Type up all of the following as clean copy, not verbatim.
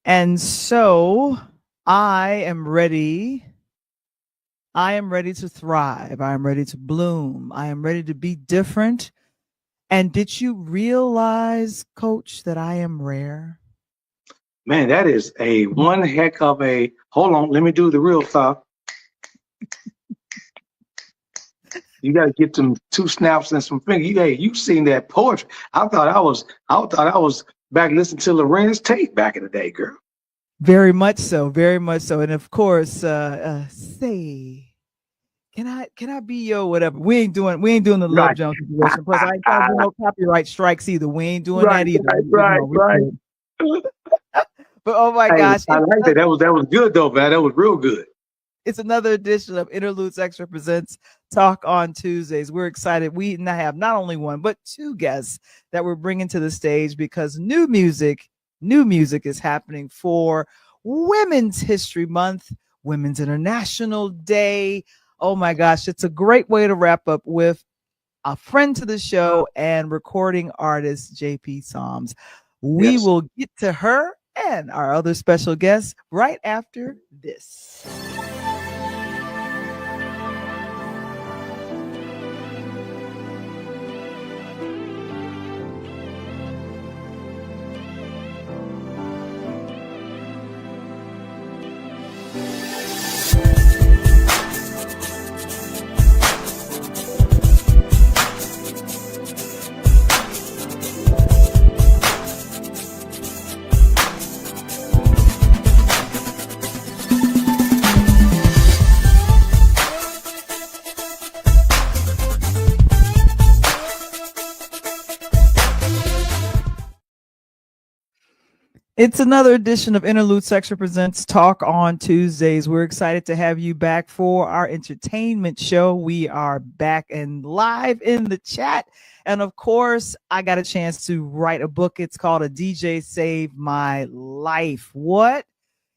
And so I am ready. I am ready to thrive. I am ready to bloom. I am ready to be different. And did you realize, Coach, that I am rare? Man, that is a one heck of a. Hold on, let me do the real stuff. You got to get them two snaps and some fingers. Hey, you seen that poetry? I thought I was back listening to Lorenz Tate back in the day, girl. Very much so, very much so. And of course, say, can I be your whatever? We ain't doing the Love Right, Jones situation. Plus, I ain't trying to do no copyright strikes either. We ain't doing right, that either. right, right, We right. good. But oh my Hey, gosh, I like that. That was good though, man. That was real good. it's another edition of Interludes Extra presents Talk on Tuesdays. We're excited. We now have not only one but two guests that we're bringing to the stage because new music is happening for Women's History Month, Women's International Day. Oh my gosh, it's a great way to wrap up with a friend to the show and recording artist JP Psalms. We Yes. will get to her and our other special guests right after this. It's another edition of Interlude Section Presents Talk on Tuesdays. We're excited to have you back for our entertainment show. We are back and live in the chat. And of course, I got a chance to write a book. It's called A DJ Saved My Life. What?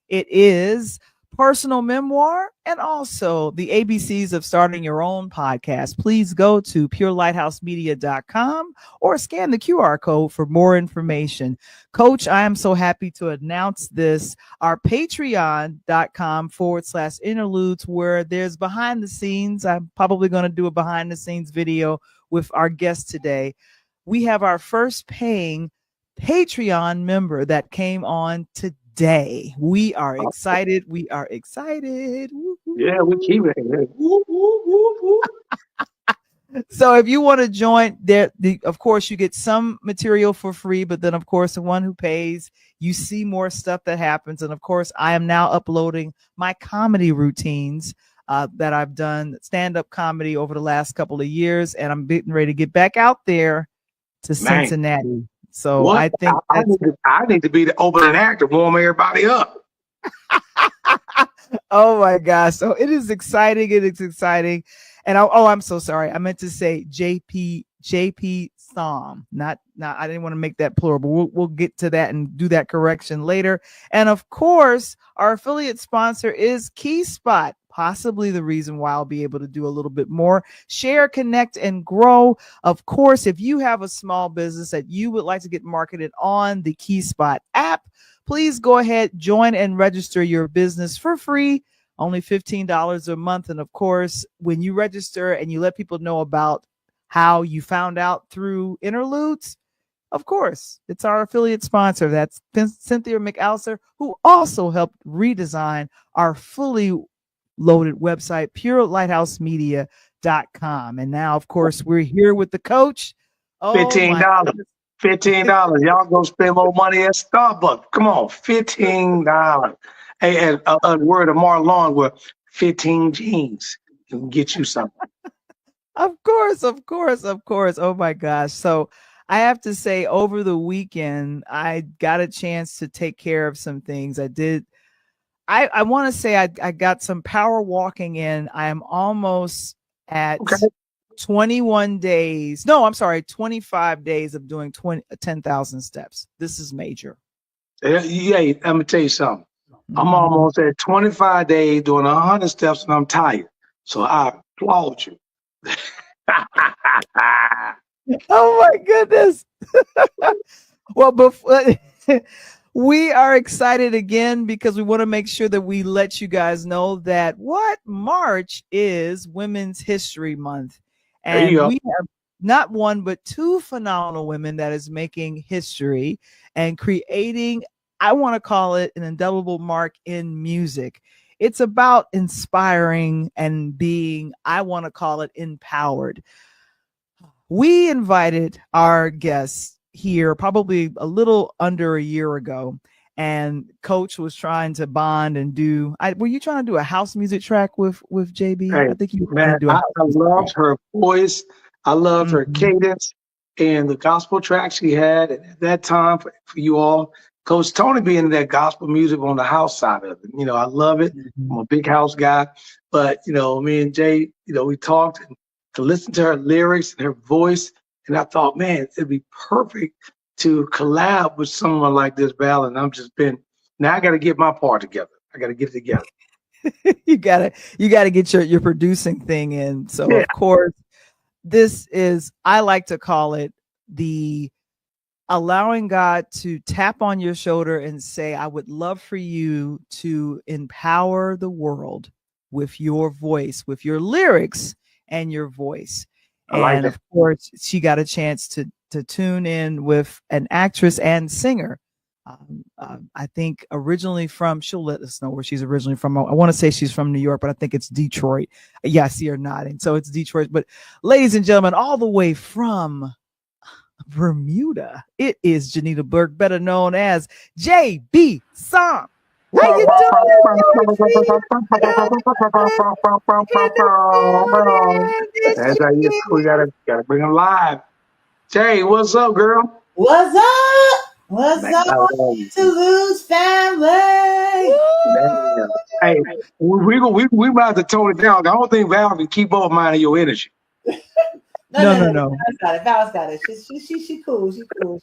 It is personal memoir and also the ABCs of starting your own podcast. Please go to purelightHousemedia.com or scan the QR code for more information. Coach, I am so happy to announce this. Our patreon.com/interludes, where there's behind the scenes. I'm probably going to do a behind the scenes video with our guest today. We have our first paying Patreon member that came on today. We are excited. We are excited. Yeah, we keep it. Woo, woo, woo, woo. So if you want to join there, of course you get some material for free, but then of course the one who pays, you see more stuff that happens. And of course I am now uploading my comedy routines that I've done stand-up comedy over the last couple of years. And I'm getting ready to get back out there to Man, Cincinnati. So what? I think I need to be the opening actor, warm everybody up. oh my gosh. So it is exciting. It is exciting. And I'm so sorry. I meant to say JP Psalm. Not I didn't want to make that plural, but we'll get to that and do that correction later. And of course, our affiliate sponsor is KeySpot. Possibly the reason why I'll be able to do a little bit more. Share, connect, and grow. Of course, if you have a small business that you would like to get marketed on the KeySpot app, please go ahead, join and register your business for free, only $15 a month. And of course, when you register and you let people know about how you found out through Interludes, of course, it's our affiliate sponsor. That's Cynthia McAllister, who also helped redesign our fully loaded website, purelightHousemedia.com. And now, of course, we're here with the coach. Oh my $15. $15. Y'all go spend more money at Starbucks. Come on, $15. Hey, and a word of Marlon with 15 jeans can get you something. Of course. Oh my gosh. So I have to say, over the weekend, I got a chance to take care of some things. I want to say I got some power walking in. I am almost at Okay. 21 days. No, I'm sorry, 25 days of doing 10,000 steps. This is major. Yeah, let me tell you something. I'm Mhm. almost at 25 days doing 100 steps and I'm tired. So I applaud you. Oh my goodness. Well, We are excited again because we want to make sure that we let you guys know that what March is Women's History Month. There you And go. we have not one, but two phenomenal women that is making history and creating, I want to call it an indelible mark in music. It's about inspiring and being, I want to call it empowered. We invited our guests here probably a little under a year ago, and Coach was trying to bond and do. Were you trying to do a house music track with JB? Hey, I think you were trying man, to do a I house music loved track. her voice. I loved her Mhm. cadence and the gospel track she had. And at that time, for you all, Coach Tony being in that gospel music on the house side of it. I love it. I'm Mhm. a big house guy. But, me and Jay, we talked and to listen to her lyrics and her voice. And I thought, man, it'd be perfect to collab with someone like this, Val. And now I got to get my part together. I got to get it together. You gotta get your producing thing in. So Yeah, of course, this is, I like to call it, the allowing God to tap on your shoulder and say, I would love for you to empower the world with your voice, with your lyrics and your voice. I like And that. of course, she got a chance to tune in with an actress and singer. I think originally from, she'll let us know where she's originally from. I want to say she's from New York, but I think it's Detroit. Yeah, I see her nodding. So it's Detroit. But ladies and gentlemen, all the way from Bermuda, it is Janita Burke, better known as JB Song. How you doing, in the building? Yes, That's she how we is. gotta bring them live. Jay, what's up, girl? What's up? What's Man, up, I love you. Interludes family? Man. Hey, Woo! we about to tone it down. I don't think Val can keep up minding your energy. No, No, no, no. no, no. Val's got it. Val's got it. She cool. She cool.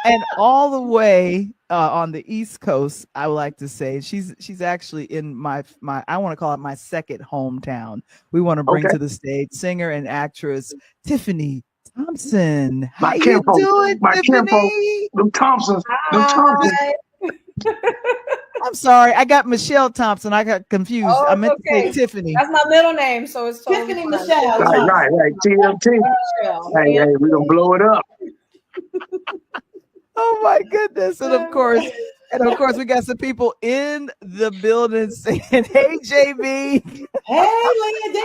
And all the way on the East Coast, I would like to say she's actually in my I want to call it my second hometown. We want to bring Okay. to the stage singer and actress Tiffany Thompson. How My you kinfolk, doing, my kinfolk, Tiffany? them Thompsons, them Thompsons. Hi. I'm sorry, I got Michelle Thompson. I got confused. I Oh, meant to say it's okay. Tiffany. That's my middle name, so it's totally Tiffany fine. Michelle Right, Thompson. right, right. TMT. Michelle. Hey, we gonna blow it up. Oh my goodness. And of course, we got some people in the building saying, hey JB. Hey, Leah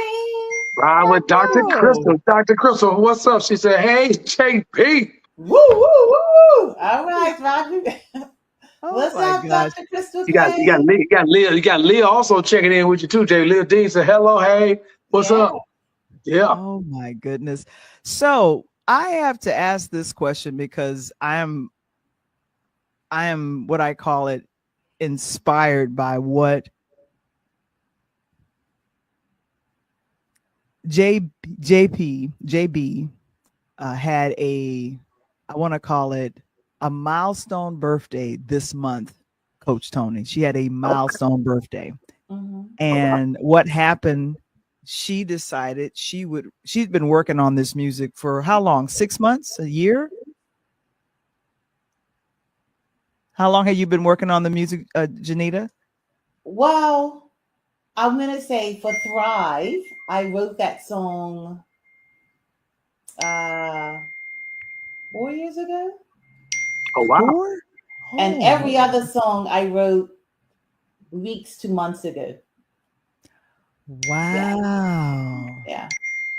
Ride with Dr. Hello. Crystal. Dr. Crystal, what's up? She said, hey, JP. Woo, woo, woo, woo. All right, Roger. Oh What's my up, gosh. Dr. Crystal You got K? Leah, you got Leah also checking in with you too, Jay. Leah D said, hello, hey, what's Yeah. up? Yeah. Oh my goodness. So I have to ask this question because I am what I call it, inspired by what JB had I want to call it a milestone birthday this month, Coach Tony. She had a Okay. milestone birthday. Mhm. All right. And what happened, she decided she'd been working on this music for how long? 6 months? A year? How long have you been working on the music, Janita? Well, I'm gonna say for Thrive, I wrote that song uh 4 years ago. Oh, wow. 4? And Oh, every other song I wrote weeks to months ago. Yeah, wow. yeah.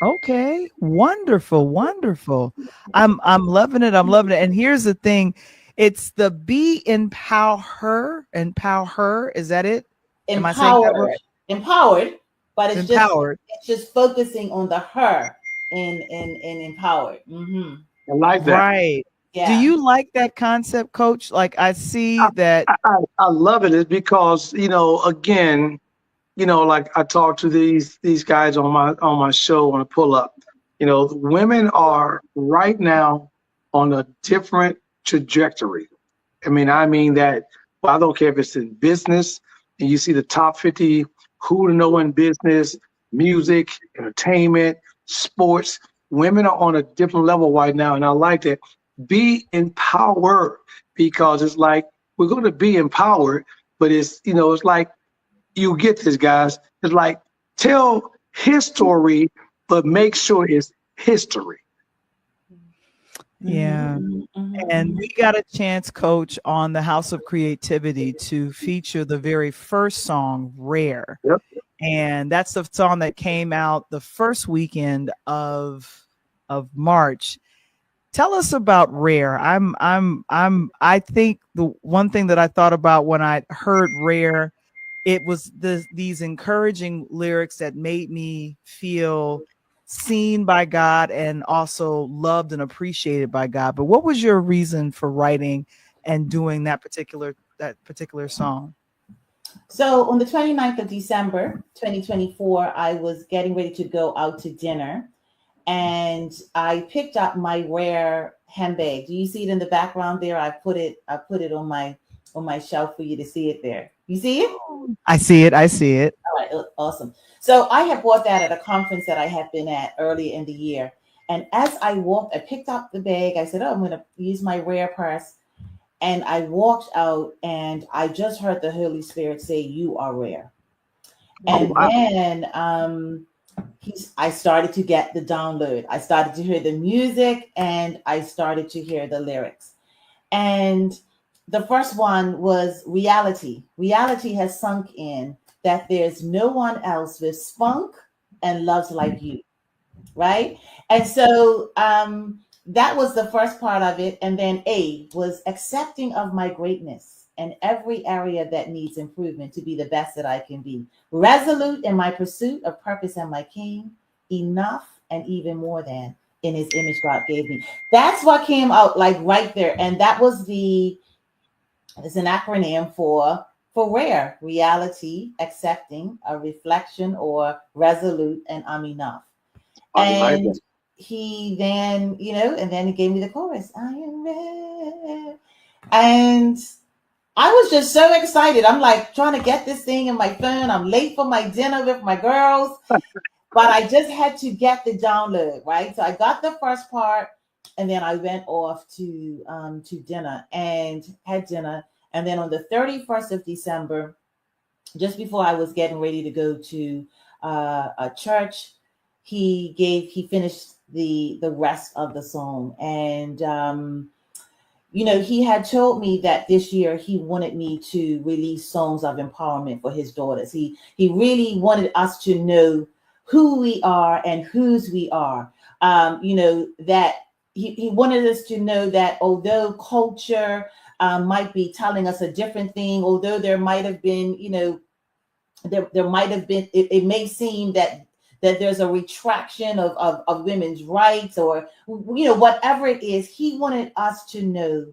Okay. Wonderful. Wonderful. I'm loving it. I'm loving it. And here's the thing. It's the be empower her. Is that it? Am I saying that Empowered, right? empowered, but Empowered. it's just focusing on the her in empowered. I like that. Right. Do Yeah. you like that concept, Coach? Like I see I, that. I love it is because, again, like I talk to these guys on my show on a pull up. Women are right now on a different trajectory. I mean that. Well, I don't care if it's in business, and you see the top 50 who to know in business, music, entertainment, sports. Women are on a different level right now, and I like that. Be empowered because it's like we're going to be empowered, but it's, you know, it's like, you get this, guys. It's like, tell his story, but make sure it's history. Yeah. And we got a chance, Coach, on the House of Creativity to feature the very first song, Rare. Yep. And that's the song that came out the first weekend of March. Tell us about Rare. I think the one thing that I thought about when I heard Rare, it was these encouraging lyrics that made me feel seen by God and also loved and appreciated by God. But what was your reason for writing and doing that particular song? So on the 29th of December, 2024, I was getting ready to go out to dinner, and I picked up my Rare handbag. Do you see it in the background there? I put it on my shelf for you to see it there. You see it? I see it. All right, awesome. So I had bought that at a conference that I had been at earlier in the year. And as I walked, I picked up the bag. I said, oh, I'm going to use my Rare purse. And I walked out and I just heard the Holy Spirit say, you are rare. And then I started to get the download. I started to hear the music and I started to hear the lyrics. And the first one was reality. Reality has sunk in that there's no one else with spunk and loves like you, right? And so that was the first part of it. And then A was accepting of my greatness and every area that needs improvement to be the best that I can be. Resolute in my pursuit of purpose and my King, enough and even more than in his image God gave me. That's what came out like right there. And that was it's an acronym for Rare, reality, accepting, a reflection, or resolute, and I'm enough. And he then, and then he gave me the chorus. I am rare. And I was just so excited. I'm like trying to get this thing in my phone. I'm late for my dinner with my girls, but I just had to get the download, right? So I got the first part, and then I went off to dinner and had dinner. And then on the 31st of December, just before I was getting ready to go to a church, he finished the rest of the song. And he had told me that this year he wanted me to release songs of empowerment for his daughters. He really wanted us to know who we are and whose we are. That he wanted us to know that although culture might be telling us a different thing, although there might have been, there might have been, it may seem that there's a retraction of women's rights or, whatever it is, he wanted us to know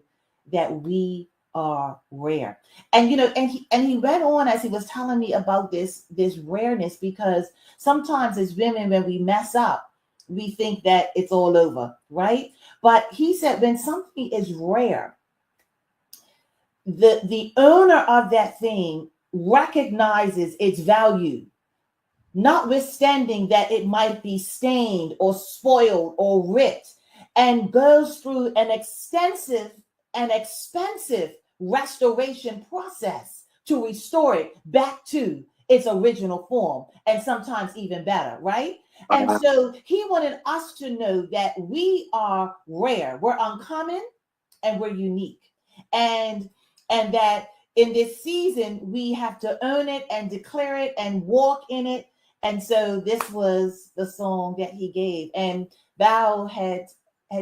that we are rare. And, and he went on as he was telling me about this rareness, because sometimes as women, when we mess up, we think that it's all over, right? But he said, when something is rare, the owner of that thing recognizes its value, notwithstanding that it might be stained or spoiled or ripped, and goes through an extensive and expensive restoration process to restore it back to its original form, and sometimes even better, right? And so he wanted us to know that we are rare, we're uncommon, and we're unique. And that in this season, we have to own it and declare it and walk in it. And so this was the song that he gave. And Val had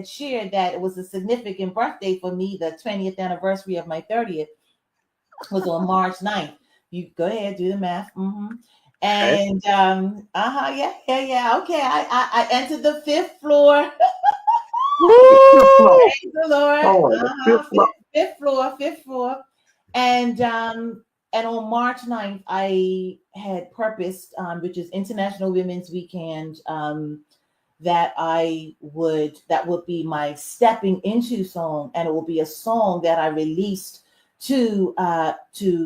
shared that it was a significant birthday for me. The 20th anniversary of my 30th was on March 9th. You go ahead, do the math. Mm-hmm. And yeah. Okay, I entered the 5th floor. Praise the Lord. Fifth floor. And on March 9th, I had purposed, which is International Women's Weekend, that would be my stepping into song, and it will be a song that I released to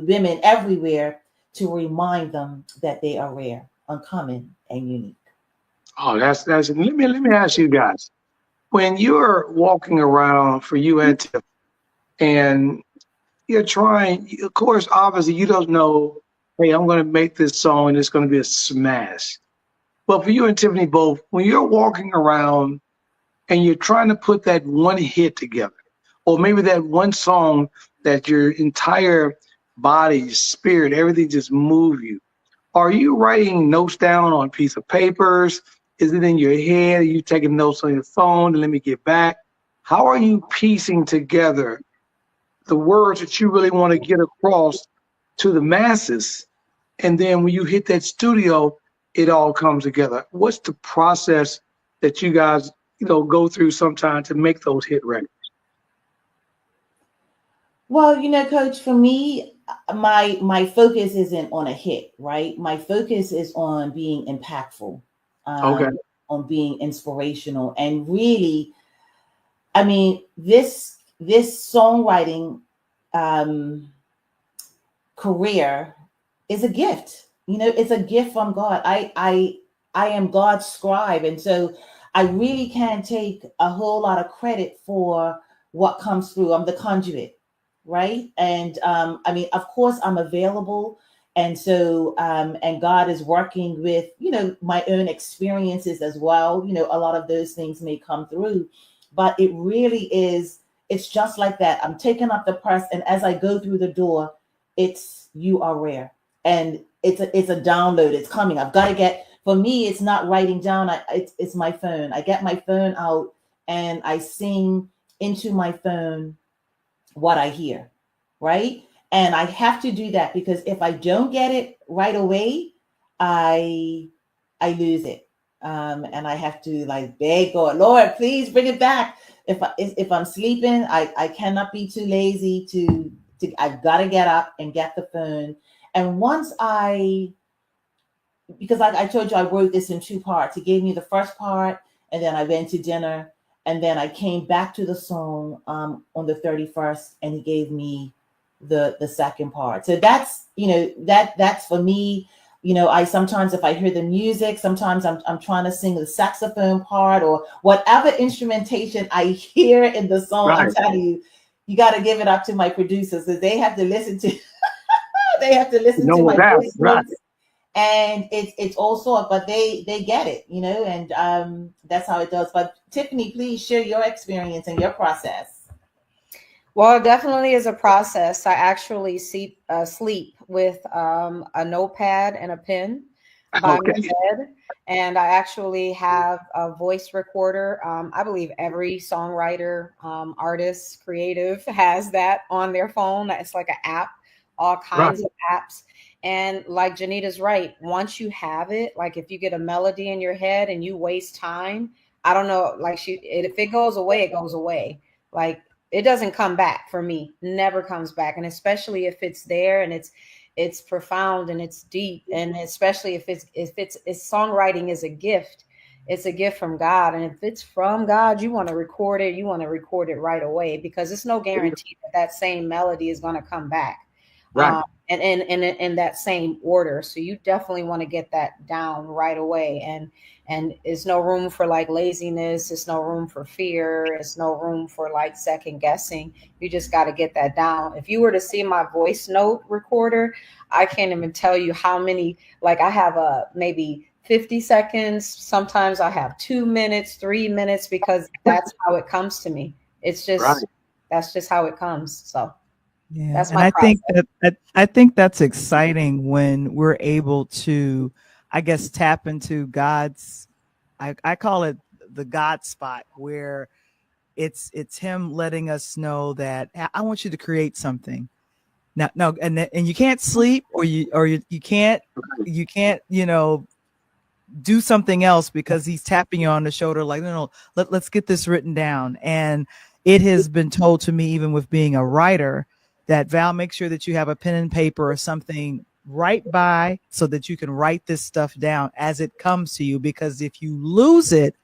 women everywhere to remind them that they are rare, uncommon, and unique. Oh, that's let me ask you guys. When you're walking around for you and Tiff, and you're trying, of course, obviously you don't know, hey, I'm going to make this song and it's going to be a smash. But for you and Tiffany both, when you're walking around and you're trying to put that one hit together, or maybe that one song that your entire body, spirit, everything just move you. Are you writing notes down on a piece of papers? Is it in your head? Are you taking notes on your phone? And let me get back. How are you piecing together the words that you really want to get across to the masses? And then when you hit that studio, it all comes together. What's the process that you guys, go through sometime to make those hit records? Well, Coach, for me, my focus isn't on a hit, right? My focus is on being impactful, Okay. on being inspirational, and really, I mean, this songwriting career is a gift. It's a gift from God. I am God's scribe, and so I really can't take a whole lot of credit for what comes through. I'm the conduit, right? And I mean, of course, I'm available, and so and God is working with my own experiences as well. A lot of those things may come through, but it really is. It's just like that. I'm taking up the purse, and as I go through the door, it's you are rare, and it's a download. It's coming. I've got to get. For me, it's not writing down. It's my phone. I get my phone out and I sing into my phone what I hear, right? And I have to do that because if I don't get it right away, I lose it, and I have to like beg God, Lord, please bring it back. If I'm sleeping, I cannot be too lazy to I've got to get up and get the phone. And once because I told you I wrote this in two parts. He gave me the first part, and then I went to dinner, and then I came back to the song on the 31st, and he gave me the second part. So that's that's for me. I sometimes, if I hear the music, sometimes I'm trying to sing the saxophone part or whatever instrumentation I hear in the song. Right. I'm telling you, you got to give it up to my producers because they have to listen to to my voice notes. And it's also, but they get it, and that's how it does. But Tiffany, please share your experience and your process. Well, it definitely is a process. I actually sleep with a notepad and a pen by my bed, and I actually have a voice recorder. I believe every songwriter, artist, creative has that on their phone. It's like an app, all kinds of apps. And like Janita's right, once you have it, like if you get a melody in your head and you waste time, I don't know, like if it goes away, it goes away. Like it doesn't come back for me, never comes back. And especially if it's there and it's profound and it's deep. And especially if songwriting is a gift, it's a gift from God. And if it's from God, you want to record it, right away, because it's no guarantee that same melody is going to come back. Right. And in that same order. So you definitely want to get that down right away. And there's no room for like laziness. There's no room for fear. There's no room for like second guessing. You just got to get that down. If you were to see my voice note recorder, I can't even tell you how many, like I have maybe 50 seconds. Sometimes I have 2 minutes, 3 minutes, because that's how it comes to me. It's just, that's just how it comes. So. Yeah, that's and my I think that's exciting when we're able to, I guess, tap into God's. I call it the God spot, where it's Him letting us know that I want you to create something. Now, no, and you can't sleep, or you can't do something else, because He's tapping you on the shoulder, like, no, let's get this written down. And it has been told to me, even with being a writer, that Val, make sure that you have a pen and paper or something right by, so that you can write this stuff down as it comes to you. Because if you lose it,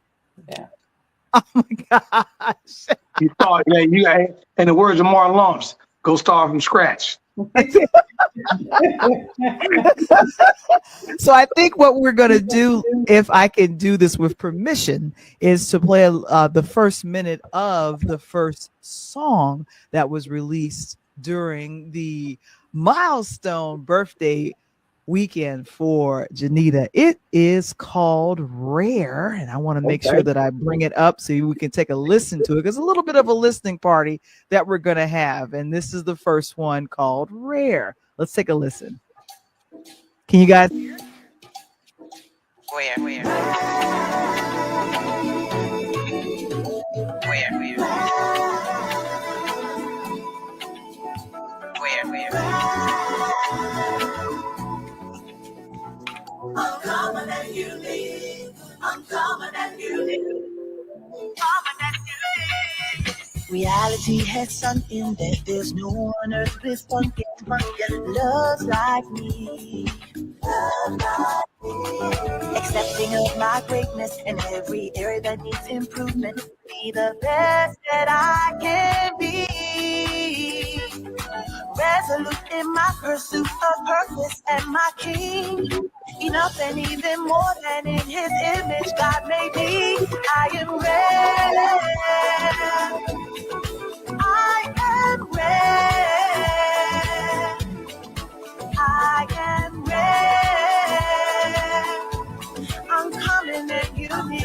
oh my gosh, you start. Yeah, in the words of Martin Lawrence, go start from scratch. So I think what we're going to do, if I can do this with permission, is to play the first minute of the first song that was released during the milestone birthday weekend for Janita. It is called Rare, and I want to make sure that I bring it up so we can take a listen to it. Because a little bit of a listening party that we're going to have, and this is the first one called Rare. Let's take a listen. Can you guys hear? Where? I'm coming and you leave. I'm coming and you leave. Reality has sunk in that there's no one earth with funkin' loves like me. Accepting of my greatness in every area that needs improvement. Be the best that I can be. Resolute in my pursuit of purpose and my king. Enough and even more than in his image God made me. I am ready. I am ready. I am ready. I'm coming and you need.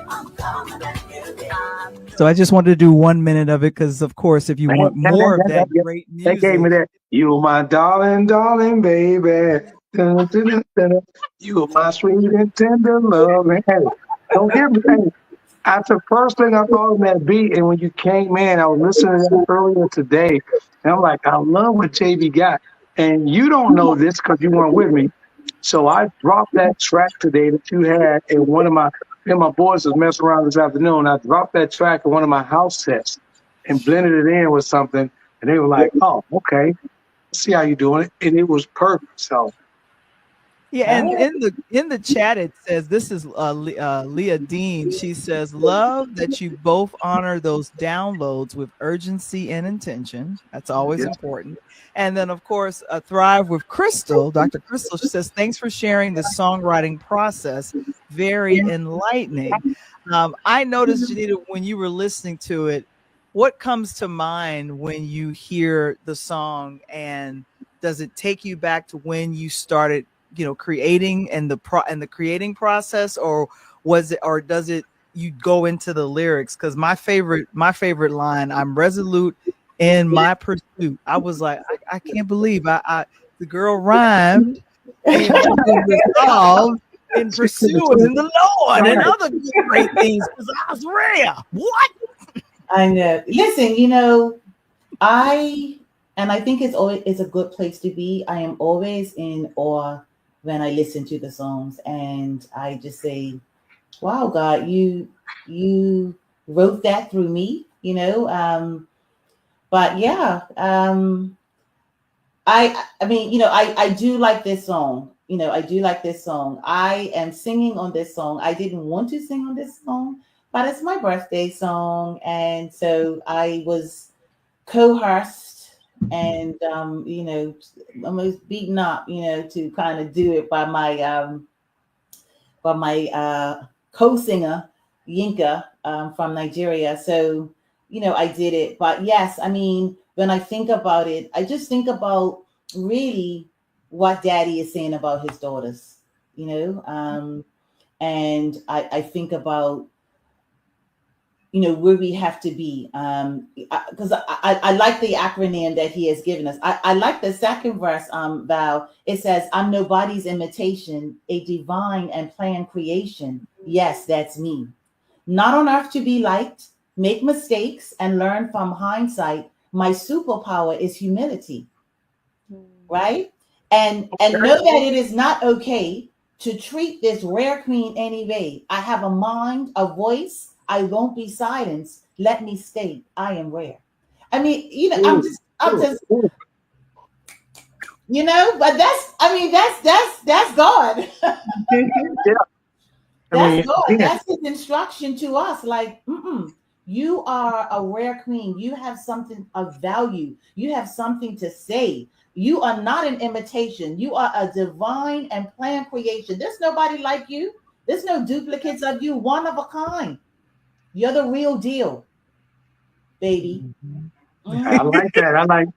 I'm coming and you need. So I just wanted to do 1 minute of it because, of course, if you want more of that great They gave me music, that. You my darling, darling baby. Dun, dun, dun, dun, dun. You my sweet and tender love. Hey, don't get me. Hey, that's the first thing I thought of that beat. And when you came in, I was listening to that earlier today. And I'm like, I love what JB got. And you don't know this because you weren't with me. So I dropped that track today that you had in one of my, and my boys was messing around this afternoon. I dropped that track in one of my house sets and blended it in with something. And they were like, oh, okay. See how you doing it. And it was perfect. So yeah, and in the chat it says this is Leah Dean. She says, "Love that you both honor those downloads with urgency and intention. That's always important." And then, of course, Thrive with Crystal, Dr. Crystal. She says, "Thanks for sharing the songwriting process. Very enlightening." I noticed, Janita, when you were listening to it, what comes to mind when you hear the song, and does it take you back to when you started, creating and the creating process, or does it you go into the lyrics? Because my favorite line, "I'm resolute in my pursuit." I was like, I can't believe the girl rhymed and she was resolved in pursuing the Lord and other great things because I was rare. What? I know. Listen, I think it's a good place to be. I am always in awe when I listen to the songs, and I just say, "Wow, God, you wrote that through me," But yeah, I mean, I do like this song. I do like this song. I am singing on this song. I didn't want to sing on this song, but it's my birthday song, and so I was coerced and almost beaten up, to kind of do it by my co-singer Yinka from Nigeria. So I did it. But yes, I mean, when I think about it, I just think about really what Daddy is saying about his daughters, and I think about where we have to be, because I like the acronym that he has given us. I like the second verse, Val. It says, "I'm nobody's imitation, a divine and planned creation." Yes, that's me. Not on earth to be liked, make mistakes and learn from hindsight. My superpower is humility, right? And know that it is not okay to treat this rare queen anyway. I have a mind, a voice. I won't be silenced. Let me state, I am rare. I mean, I'm just, but that's God. That's God. That's his instruction to us. Like, you are a rare queen. You have something of value. You have something to say. You are not an imitation. You are a divine and planned creation. There's nobody like you. There's no duplicates of you. One of a kind. You're the real deal, baby. I like that. I like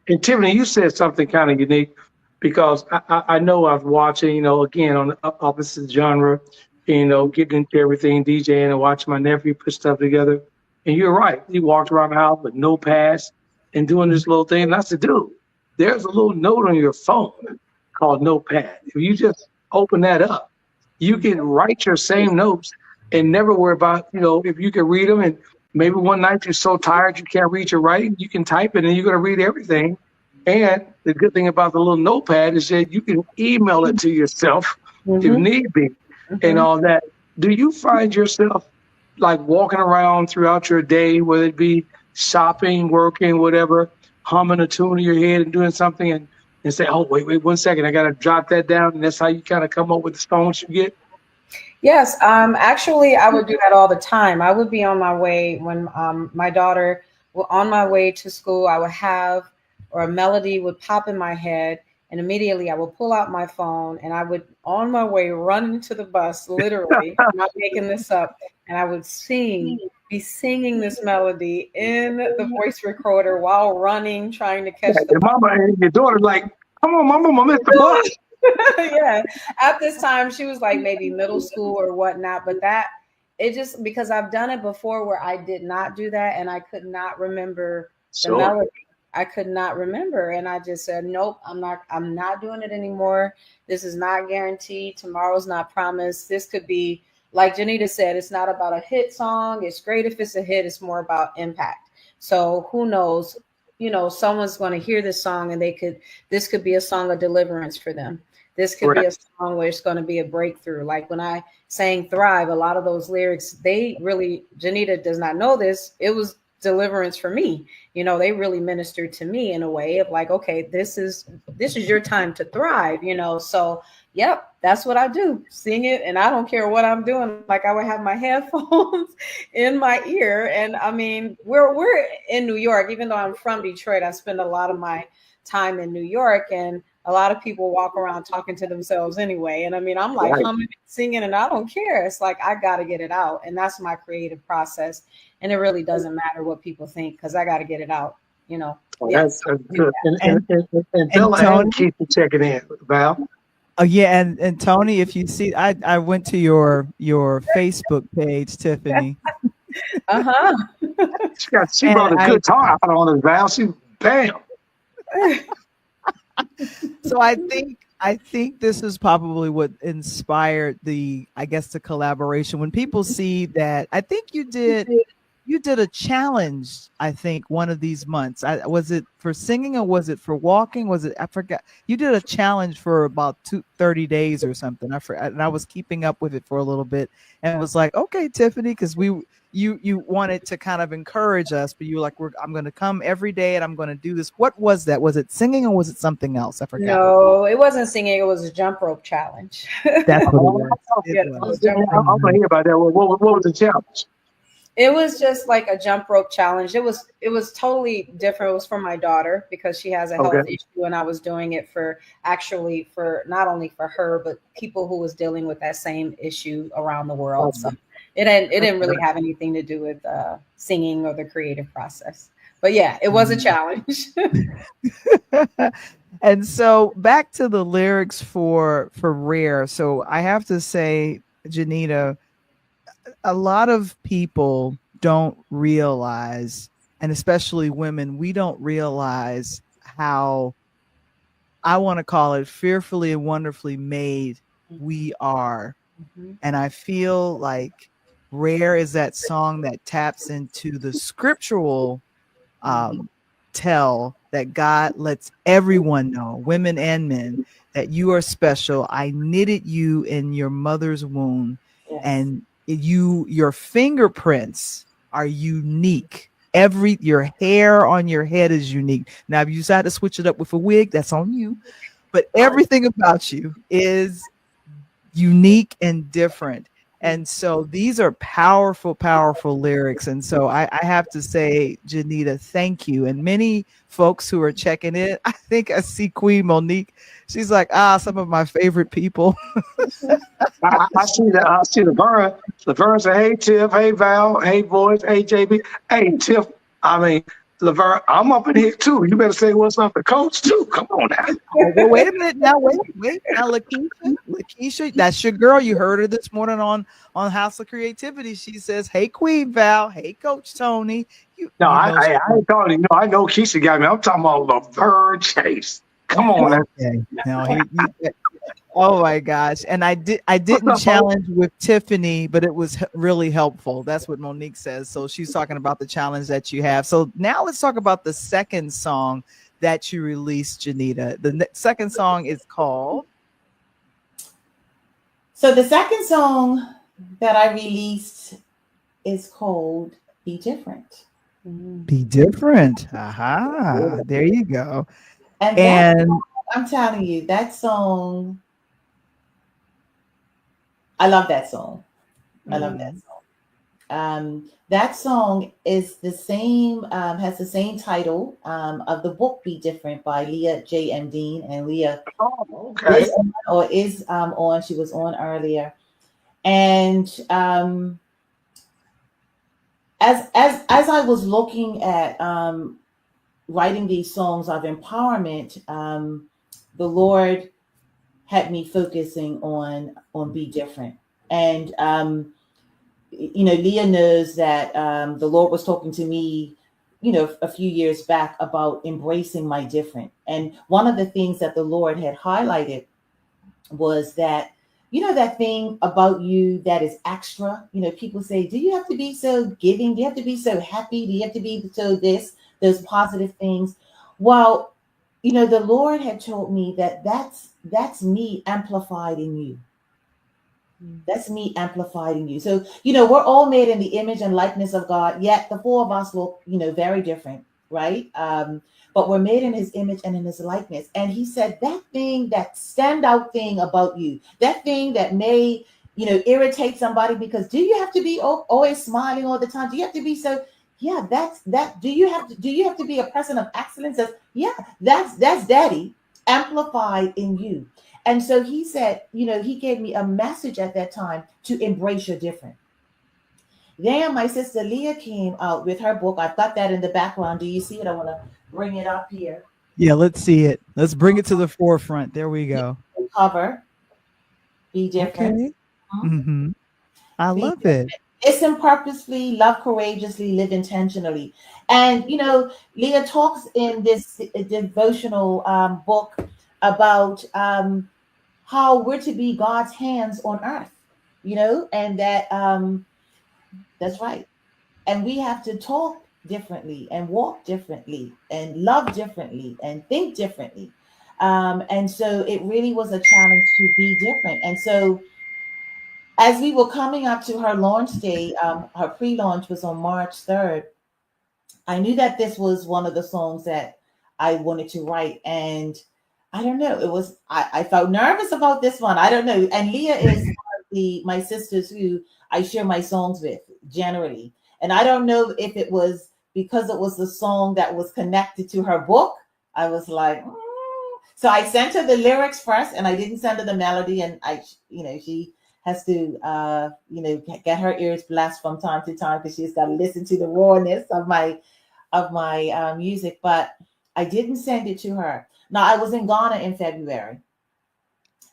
and Tiffany, you said something kind of unique because I know I was watching, again on the opposite genre, getting into everything, DJing and watching my nephew put stuff together. And you're right. He walked around the house with notepads and doing this little thing. And I said, dude, there's a little note on your phone called Notepad. If you just open that up, you can write your same notes and never worry about, if you can read them. And maybe one night you're so tired you can't read your writing, you can type it and you're going to read everything. And the good thing about the little notepad is that you can email it to yourself if need be and all that. Do you find yourself like walking around throughout your day, whether it be shopping, working, whatever, humming a tune in your head and doing something and say, oh, wait 1 second, I got to jot that down. And that's how you kind of come up with the songs you get? Yes, actually, I would do that all the time. I would be on my way when my daughter was on my way to school. I would have, or a melody would pop in my head, and immediately I would pull out my phone, and I would, on my way, run to the bus, literally, I'm not making this up, and I would be singing this melody in the voice recorder while running, trying to catch the bus. Mama and your daughter like, come on, mama, I missed the bus. Yeah, at this time she was like maybe middle school or whatnot, but it just because I've done it before where I did not do that and I could not remember the melody. I could not remember, and I just said, nope, I'm not doing it anymore. This is not guaranteed. Tomorrow's not promised. This could be, like Janita said, it's not about a hit song. It's great if it's a hit. It's more about impact. So who knows? Someone's going to hear this song and this could be a song of deliverance for them. This could be a song where it's going to be a breakthrough. Like when I sang Thrive, a lot of those lyrics, Janita does not know this. It was deliverance for me. They really ministered to me in a way of like, okay, this is your time to thrive, So, yep, that's what I do. Sing it. And I don't care what I'm doing. Like I would have my headphones in my ear. And I mean, we're in New York, even though I'm from Detroit, I spend a lot of my time in New York, and a lot of people walk around talking to themselves anyway. And I mean, I'm like humming, singing, and I don't care. It's like, I got to get it out. And that's my creative process. And it really doesn't matter what people think, because I got to get it out, That's good. And Bella and Keith checking in, Val. Oh yeah, and Tony, if you see, I went to your Facebook page, Tiffany. She brought a good guitar out on us, Val. She bam. So I think this is probably what inspired the collaboration. When people see that, I think you did a challenge, I think, one of these months. Was it for singing or was it for walking? I forgot. You did a challenge for about 30 days or something. I forgot, and I was keeping up with it for a little bit, and it was like, okay, Tiffany, because you wanted to kind of encourage us, but you were like, I'm going to come every day and I'm going to do this. What was that? Was it singing or was it something else? I forgot. No, it wasn't singing. It was a jump rope challenge. That's what it was. I'm going to hear about that. What was the challenge? It was just like a jump rope challenge. It was totally different. It was for my daughter because she has a health issue, and I was doing it for not only for her, but people who was dealing with that same issue around the world. So it didn't really have anything to do with singing or the creative process. But yeah, it was a challenge. And so back to the lyrics for Rare. So I have to say, Janita, a lot of people don't realize, and especially women, we don't realize how, I want to call it, fearfully and wonderfully made we are. And I feel like Rare is that song that taps into the scriptural tell that God lets everyone know, women and men, that you are special. I knitted you in your mother's womb, and your fingerprints are unique. Your hair on your head is unique. Now, if you decide to switch it up with a wig, that's on you. But everything about you is unique and different. And so these are powerful, powerful lyrics. And so I have to say, Janita, thank you. And many folks who are checking in, I think I see Queen Monique. She's like, some of my favorite people. I see Laverne. Laverne said, hey, Tiff. Hey, Val. Hey, boys. Hey, JB. Hey, Tiff. I mean, Laverne, I'm up in here too. You better say what's up to Coach too. Come on now. Oh, well, wait a minute now. Wait. Now, Lakeisha, that's your girl. You heard her this morning on House of Creativity. She says, "Hey, Queen Val. Hey, Coach Tony. No, You know." I ain't talking. You know, I know Keisha got me. I'm talking about Laverne Chase. Come on now. Okay. No, oh my gosh. And I What's didn't up, Mo? challenge with Tiffany, but it was really helpful. That's what Monique says. So she's talking about the challenge that you have. So now let's talk about the second song that you released, Janita. The second song is called. So the second song that I released is called Be Different. Be Different. Aha. There you go. And And I'm telling you, that song, I love that song. I love that song. That song is the same, has the same title of the book Be Different by Leah J. M. Dean. And Leah Okay. is on, she was on earlier. And as I was looking at writing these songs of empowerment, the Lord had me focusing on Be Different. And Leah knows that the Lord was talking to me, a few years back about embracing my different. And one of the things that the Lord had highlighted was that, that thing about you that is extra. People say, do you have to be so giving? Do you have to be so happy? Do you have to be so those positive things? Well, the Lord had told me that that's me amplified in you. That's me amplified in you. So, we're all made in the image and likeness of God, yet the four of us look, very different, right? But we're made in his image and in his likeness. And he said that thing, that standout thing about you, that thing that may, irritate somebody, because do you have to be always smiling all the time? Do you have to be so? Yeah, that's that. Do you have to be a person of excellence? That's daddy amplified in you. And so he said, he gave me a message at that time to embrace your different. Then my sister Leah came out with her book. I've got that in the background. Do you see it? I want to bring it up here. Yeah, let's see it. Let's bring it to the forefront. There we go. Cover. Be Different. Okay. Mm-hmm. I love different. it. Listen purposefully, love courageously, live intentionally. And, Leah talks in this devotional book about how we're to be God's hands on earth, and that that's right. And we have to talk differently and walk differently and love differently and think differently. And so it really was a challenge to be different. And so as we were coming up to her launch day, her pre-launch was on March 3rd. I knew that this was one of the songs that I wanted to write. And I don't know, I felt nervous about this one. I don't know. And Leah is one of my sisters who I share my songs with generally. And I don't know if it was because it was the song that was connected to her book. I was like, So I sent her the lyrics first, and I didn't send her the melody. And she has to, get her ears blessed from time to time, because she's got to listen to the rawness of my music. But I didn't send it to her. Now, I was in Ghana in February,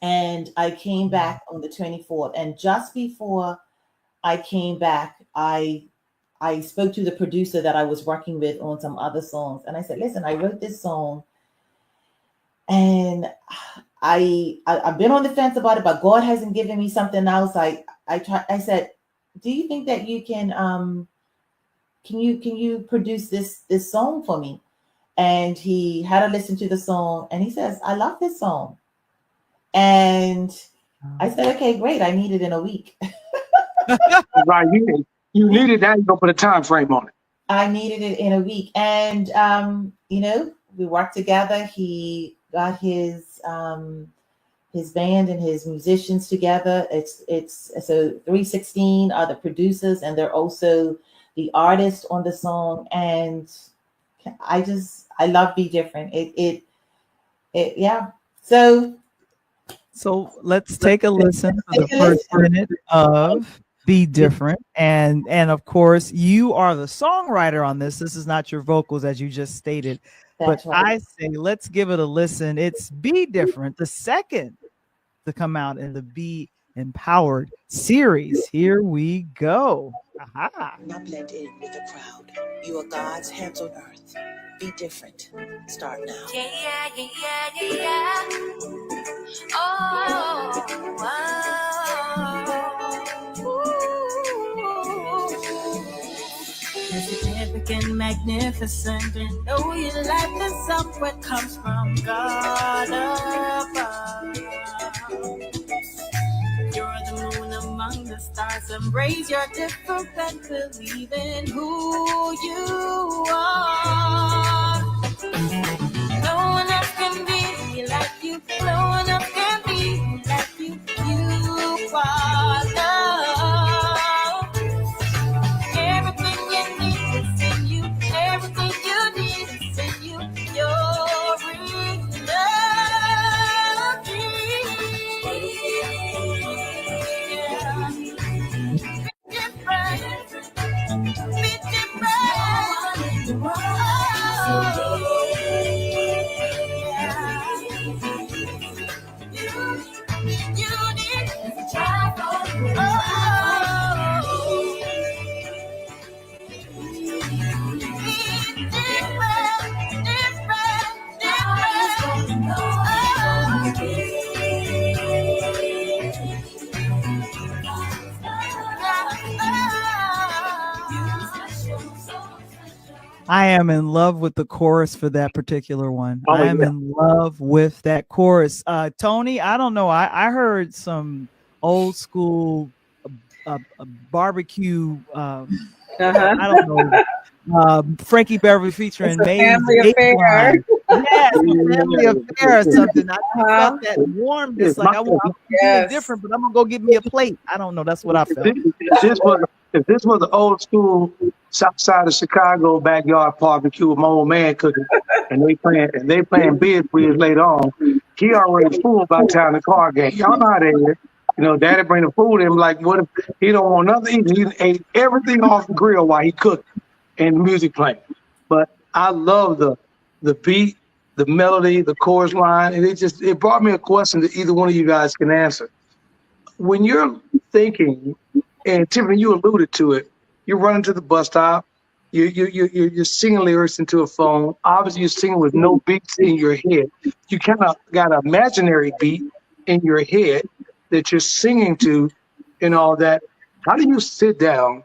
and I came back on the 24th. And just before I came back, I spoke to the producer that I was working with on some other songs. And I said, listen, I wrote this song, and I've been on the fence about it, but God hasn't given me something else. I said, do you think that you can you produce this song for me? And he had to listen to the song, and he says, I love this song. And I said, okay, great. I need it in a week. Right. You needed that. You don't put a time frame on it. I needed it in a week. And, we worked together. He got his band and his musicians together. It's so 316 are the producers, and they're also the artists on the song. And I love Be Different. Yeah. So let's take a listen to the first minute of Be Different. And of course, you are the songwriter on this. This is not your vocals, as you just stated. But That's right. I say, let's give it a listen. It's Be Different, the second to come out in the Be Empowered series. Here we go. Aha. Not blend in with the crowd. You are God's hands on earth. Be different. Start now. Yeah, yeah, yeah, yeah, yeah, yeah. Oh, wow. Significant, magnificent, and know your life is up what comes from God above. You're the moon among the stars. Embrace your different and believe in who you are. No one else can be like you. No one else can be like you. You are love. Everything you need is in you. Everything you need is in you. You're I am in love with the chorus for that particular one. Oh, I am yeah. in love with that chorus. Tony, I don't know. I heard some old school barbecue. I don't know. Frankie Beverly feeling family affair. Yes, family affair or something. I felt that warmness. Like I'm feeling different, but I'm gonna go get me a plate. I don't know. That's what I felt. If this was the old school south side of Chicago backyard barbecue with my old man cooking, and they playing Biz Wiz later on, he already full by the time the car game. Y'all know how that is. You know, Daddy bring the food in. Like, what if he don't want nothing? He ate everything off the grill while he cooked, and the music playing. But I love the beat, the melody, the chorus line, and it brought me a question that either one of you guys can answer. When you're thinking, and Tiffany, you alluded to it, you're running to the bus stop, you're singing lyrics into a phone. Obviously, you're singing with no beats in your head. You kind of got an imaginary beat in your head that you're singing to, and all that. How do you sit down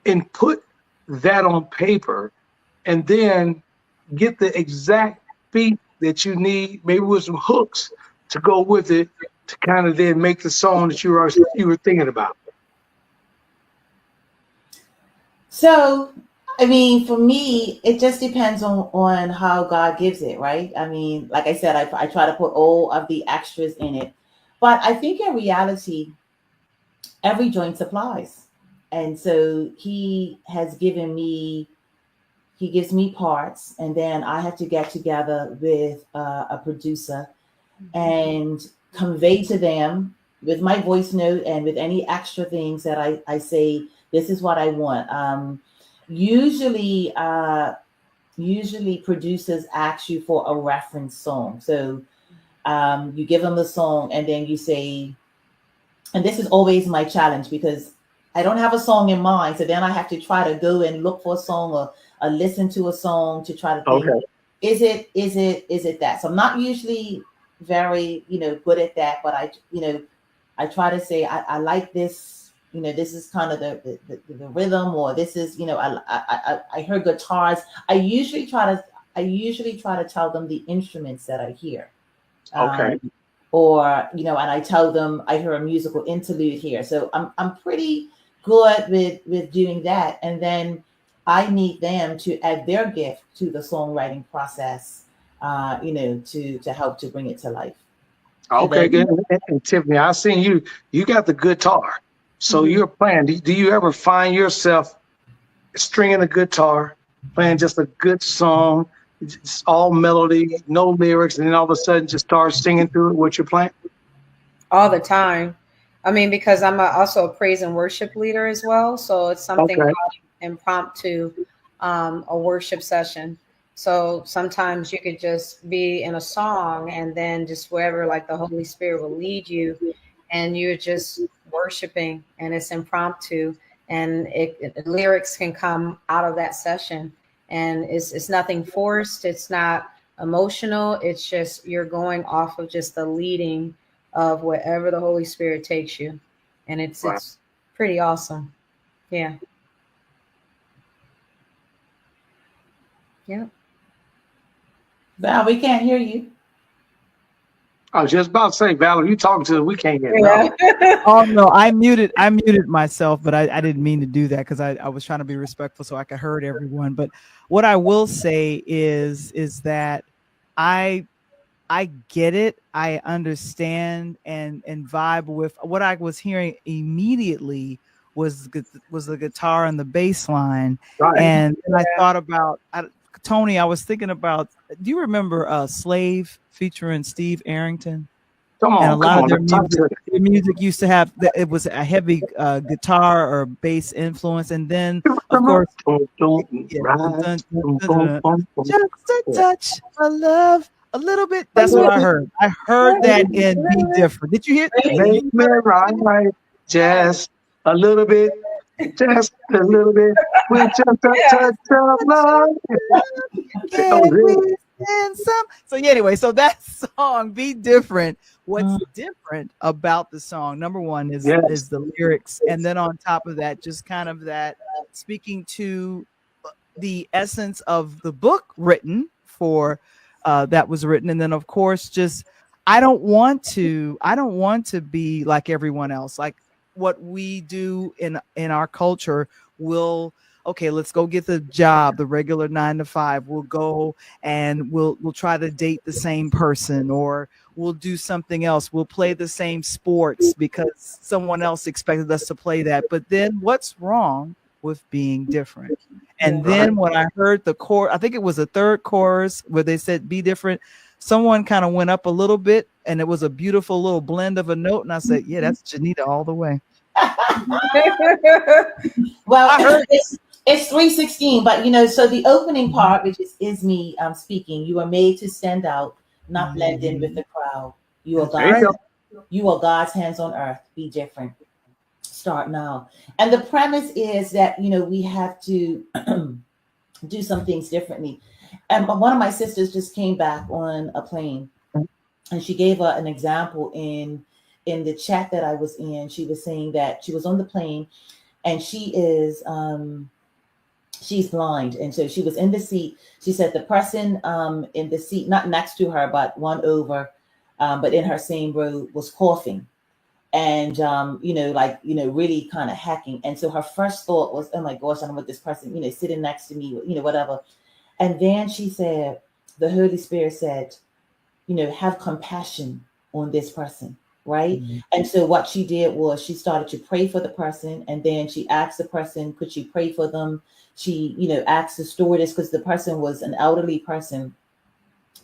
and put that on paper, and then get the exact beat that you need, maybe with some hooks to go with it, to kind of then make the song that you were thinking about? So, I mean, for me, it just depends on how God gives it, right? I mean, like I said, I try to put all of the extras in it. But I think in reality, every joint supplies. And so he gives me parts, and then I have to get together with a producer and convey to them with my voice note and with any extra things that I say, this is what I want. Usually producers ask you for a reference song. So you give them the song, and then you say, and this is always my challenge because I don't have a song in mind. So then I have to try to go and look for a song or listen to a song to try to think, Okay. Is it that? So I'm not usually very, good at that, but I try to say, I like this, this is kind of the rhythm, or this is, I heard guitars. I usually try to tell them the instruments that I hear. Okay. Or, and I tell them I hear a musical interlude here. So I'm pretty good with doing that. And then I need them to add their gift to the songwriting process, to help to bring it to life. Okay, good. And Tiffany, I seen you got the guitar. So you're playing. Do you ever find yourself stringing a guitar, playing just a good song, just all melody, no lyrics, and then all of a sudden just start singing through it what you're playing? All the time. I mean, because I'm also a praise and worship leader as well. So it's something Okay. called impromptu, a worship session. So sometimes you could just be in a song and then just wherever like the Holy Spirit will lead you, and you're just worshiping, and it's impromptu, and lyrics can come out of that session, and it's nothing forced. It's not emotional. It's just you're going off of just the leading of wherever the Holy Spirit takes you, and it's pretty awesome. Yeah. Yeah. Val, we can't hear you. I was just about to say, Valerie, you talking to us, we can't hear Yeah. nothing. Oh no, I muted myself, but I didn't mean to do that because I was trying to be respectful so I could heard everyone. But what I will say is that I get it. I understand and vibe with what I was hearing immediately was the guitar and the bass line. Right. And then I thought about Tony, I was thinking about, do you remember Slave featuring Steve Arrington? Come And a on, lot of their talk to music used to have it was a heavy guitar or bass influence, and then of course, yeah, just a touch of love, a little bit. That's what I heard. I heard that in Be Different. Did you hear? Make me right, just a little bit, just a little bit, with just a touch of love. Can we spend some? So yeah, anyway, so that song Be Different. What's different about the song? Number one is the lyrics, and then on top of that, just kind of that speaking to the essence of the book written for that was written, and then of course just I don't want to be like everyone else. Like what we do in our culture will, okay, let's go get the job, the regular 9 to 5. We'll go and we'll try to date the same person, or we'll do something else. We'll play the same sports because someone else expected us to play that. But then what's wrong with being different? And then when I heard the chorus, I think it was the third chorus where they said be different, someone kind of went up a little bit, and it was a beautiful little blend of a note. And I said, yeah, that's Janita all the way. Well, it's 3:16, but so the opening part, which is me speaking, you are made to stand out, not blend in with the crowd. You are God's hands on earth. Be different. Start now. And the premise is that we have to do some things differently. And one of my sisters just came back on a plane, and she gave an example in the chat that I was in. She was saying that she was on the plane, and she is she's blind, and so she was in the seat. She said the person in the seat, not next to her, but one over, but in her same row, was coughing, and really kind of hacking. And so her first thought was, oh my gosh, I don't want this person sitting next to me, whatever. And then she said, the Holy Spirit said, have compassion on this person, right? Mm-hmm. And so what she did was she started to pray for the person, and then she asked the person, could she pray for them? She, asked the stewardess, because the person was an elderly person,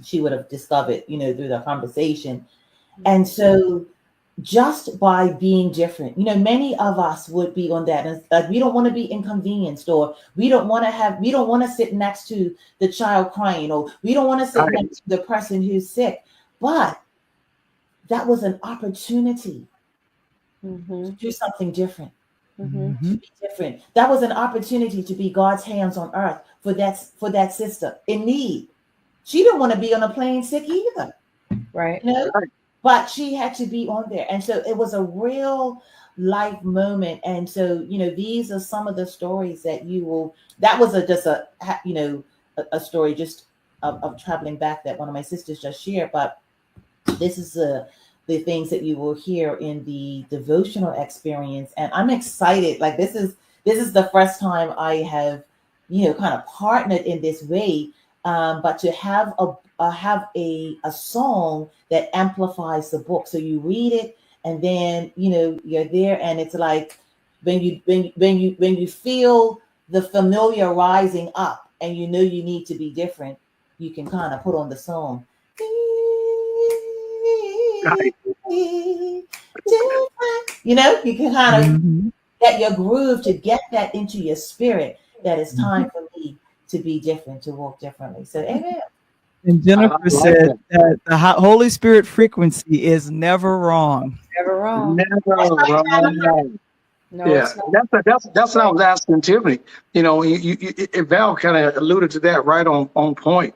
she would have discovered, through the conversation. Mm-hmm. And so just by being different, many of us would be on that, and like we don't want to be inconvenienced, or we don't want to sit next to the child crying, or we don't want to sit next to the person who's sick. But that was an opportunity to do something different. To be different. That was an opportunity to be God's hands on earth for that sister in need. She didn't want to be on a plane sick either, right? But she had to be on there. And so it was a real life moment. And so, these are some of the stories that that was a story just of traveling back that one of my sisters just shared. But this is the things that you will hear in the devotional experience. And I'm excited. Like this is the first time I have, kind of partnered in this way. But to have a song that amplifies the book. So you read it, and then you're there, and it's like when you feel the familiar rising up, and you need to be different, you can kind of put on the song. different. You know, you can kind of Mhm. get your groove to get that into your spirit that it's time for me to be different, to walk differently. So, amen. And I Jennifer like said that. that the Holy Spirit frequency is never wrong. Never wrong. Never wrong. No, Yeah, it's not. that's what I was asking Tiffany. You know, Val kind of alluded to that right on point.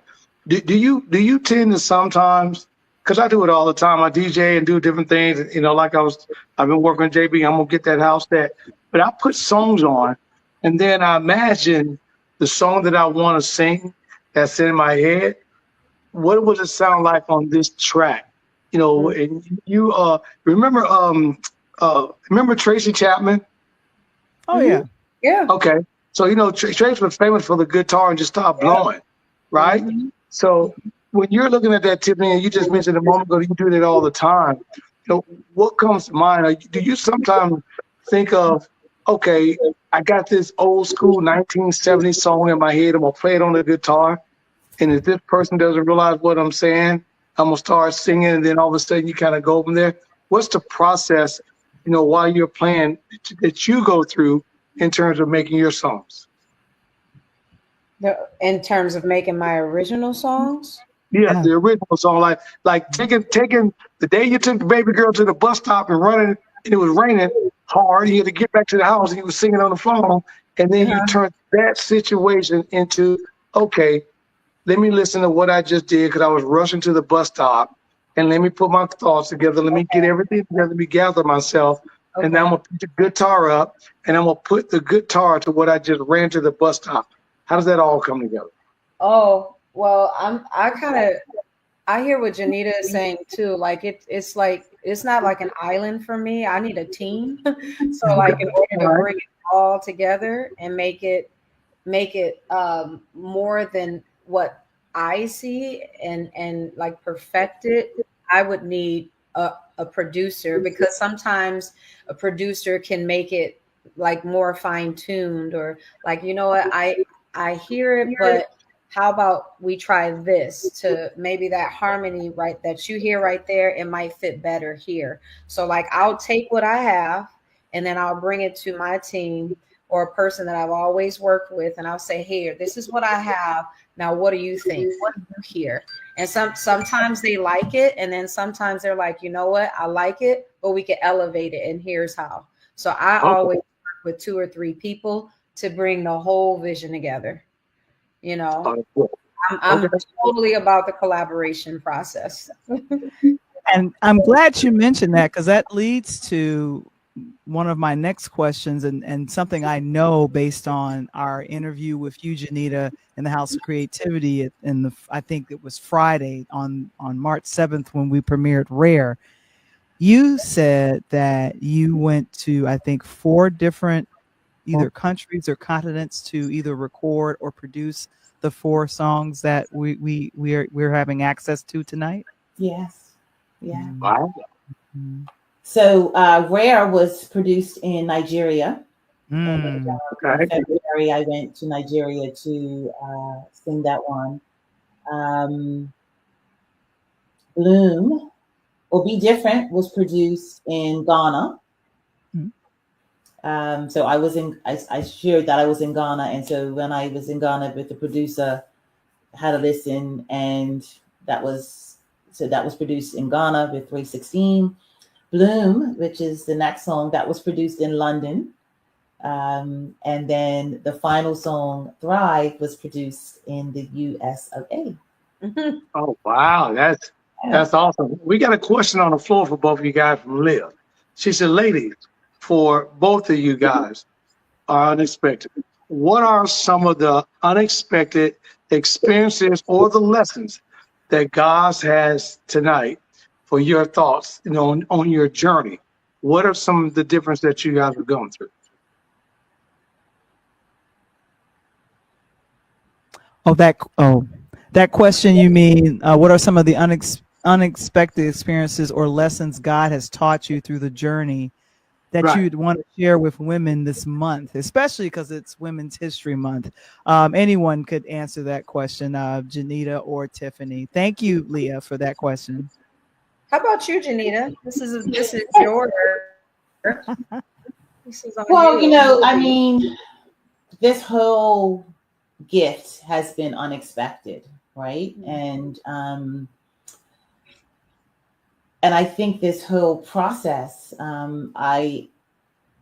Do you tend to sometimes? Because I do it all the time. I DJ and do different things. You know, I've been working with JB. I'm gonna get that house that, but I put songs on, and then I imagine the song that I want to sing that's in my head. What would it sound like on this track? You know, Mm. and you remember remember Tracy Chapman? Oh Mhm. yeah. Yeah. Okay. So, you know, Trace was famous for the guitar and just stopped blowing, right? Hmm. So when you're looking at that, Tiffany, and you just mentioned a moment ago, you do that all the time. You know, what comes to mind? Do you sometimes think of, okay, I got this old school 1970s song in my head. I'm going to play it on the guitar. And if this person doesn't realize what I'm saying, I'm going to start singing. And then all of a sudden you kind of go from there. What's the process, you know, while you're playing that you go through in terms of making your songs? In terms of making my original songs. Yeah, Yeah. the original song, like taking the day you took the baby girl to the bus stop and running, and it was raining hard. You had to get back to the house, and you were singing on the phone, and then you Uh-huh. turned that situation into, okay, let me listen to what I just did because I was rushing to the bus stop, and let me put my thoughts together. Let me get everything together. Let me gather myself, and then I'm Okay. gonna put the guitar up, and I'm gonna put the guitar to what I just ran to the bus stop. How does that all come together? Oh, well, I hear what Janita is saying too. Like it's like it's not like an island for me. I need a team. So Okay, like in order all to right. bring it all together and make it more than what I see and like perfect it, I would need a producer, because sometimes a producer can make it like more fine tuned, or like, you know what, I hear it, but how about we try this to maybe that harmony right that you hear right there, it might fit better here. So like I'll take what I have and then I'll bring it to my team or a person that I've always worked with, and I'll say, "Here, this is what I have. Now, what do you think? What do you hear?" And sometimes they like it, and then sometimes they're like, "You know what? I like it, but we can elevate it, and here's how." So I Okay. always work with 2 or 3 people to bring the whole vision together. You know, Cool. Okay. I'm totally about the collaboration process. And I'm glad you mentioned that, because that leads to one of my next questions, and something I know based on our interview with you, Janita, in the House of Creativity in I think it was Friday on March 7th when we premiered Rare. You said that you went to, I think, 4 different either countries or continents to either record or produce the 4 songs that we're having access to tonight. Yes. Yeah. Wow. Mm. So, Rare was produced in Nigeria. And Mm. in Okay. February, I went to Nigeria to sing that one. Um, Bloom or Be Different was produced in Ghana. Mm. So I shared that I was in Ghana. And so when I was in Ghana with the producer, I had a listen, and that was, so that was produced in Ghana with 316. Bloom, which is the next song, that was produced in London. And then the final song, Thrive, was produced in the US of A. Mhm. Oh, wow. Yeah. That's awesome. We got a question on the floor for both of you guys from Liv. She said, ladies, for both of you guys are unexpected. What are some of the unexpected experiences or the lessons that God has tonight for your thoughts, you know, on your journey? What are some of the difference that you guys have gone through? That question, you mean what are some of the unexpected experiences or lessons God has taught you through the journey that Right. you'd want to share with women this month, especially because it's Women's History Month? Anyone could answer that question, Janita or Tiffany. Thank you, Leah, for that question. How about you, Janita? This is your. This is on Well, you. I mean, this whole gift has been unexpected, right? And I think this whole process, I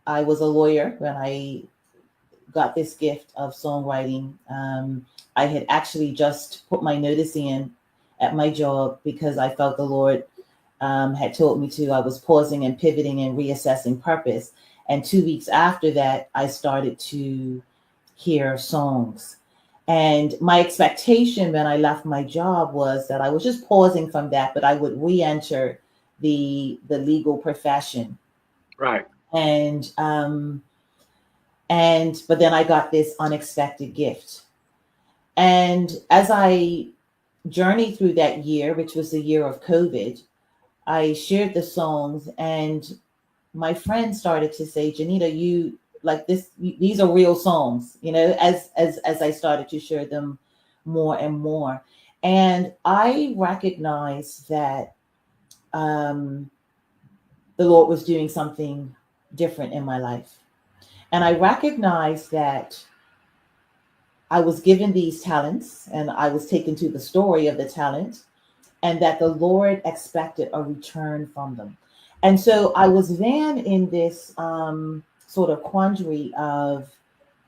was a lawyer when I got this gift of songwriting. I had actually just put my notice in at my job because I felt the Lord had told me to. I was pausing and pivoting and reassessing purpose. And 2 weeks after that, I started to hear songs. And my expectation when I left my job was that I was just pausing from that, but I would re-enter the legal profession. Right. And but then I got this unexpected gift. And as I journeyed through that year, which was the year of COVID, I shared the songs, and my friends started to say, Janita, you like this, these are real songs, as I started to share them more and more. And I recognized that the Lord was doing something different in my life. And I recognized that I was given these talents, and I was taken to the story of the talent, and that the Lord expected a return from them. And so I was then in this sort of quandary of,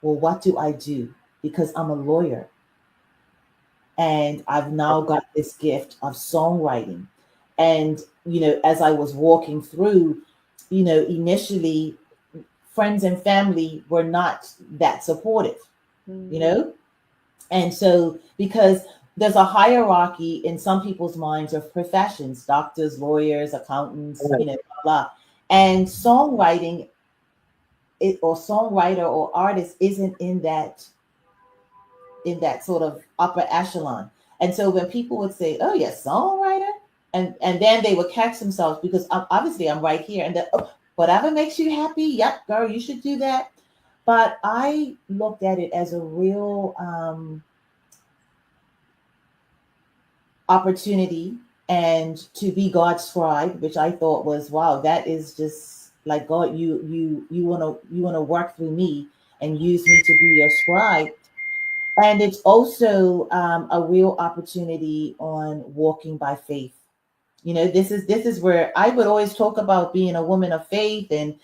well, what do I do? Because I'm a lawyer, and I've now got this gift of songwriting. And, as I was walking through, initially friends and family were not that supportive, And so, because there's a hierarchy in some people's minds of professions, doctors, lawyers, accountants, blah, blah. And songwriting or songwriter or artist isn't in that sort of upper echelon. And so when people would say, oh yeah, songwriter, and then they would catch themselves, because obviously I'm right here, and then, oh, whatever makes you happy, yep, girl, you should do that. But I looked at it as a real opportunity, and to be God's scribe, which I thought was, wow, that is just like, God, you want to work through me and use me to be your scribe. And it's also a real opportunity on walking by faith. This is where I would always talk about being a woman of faith and,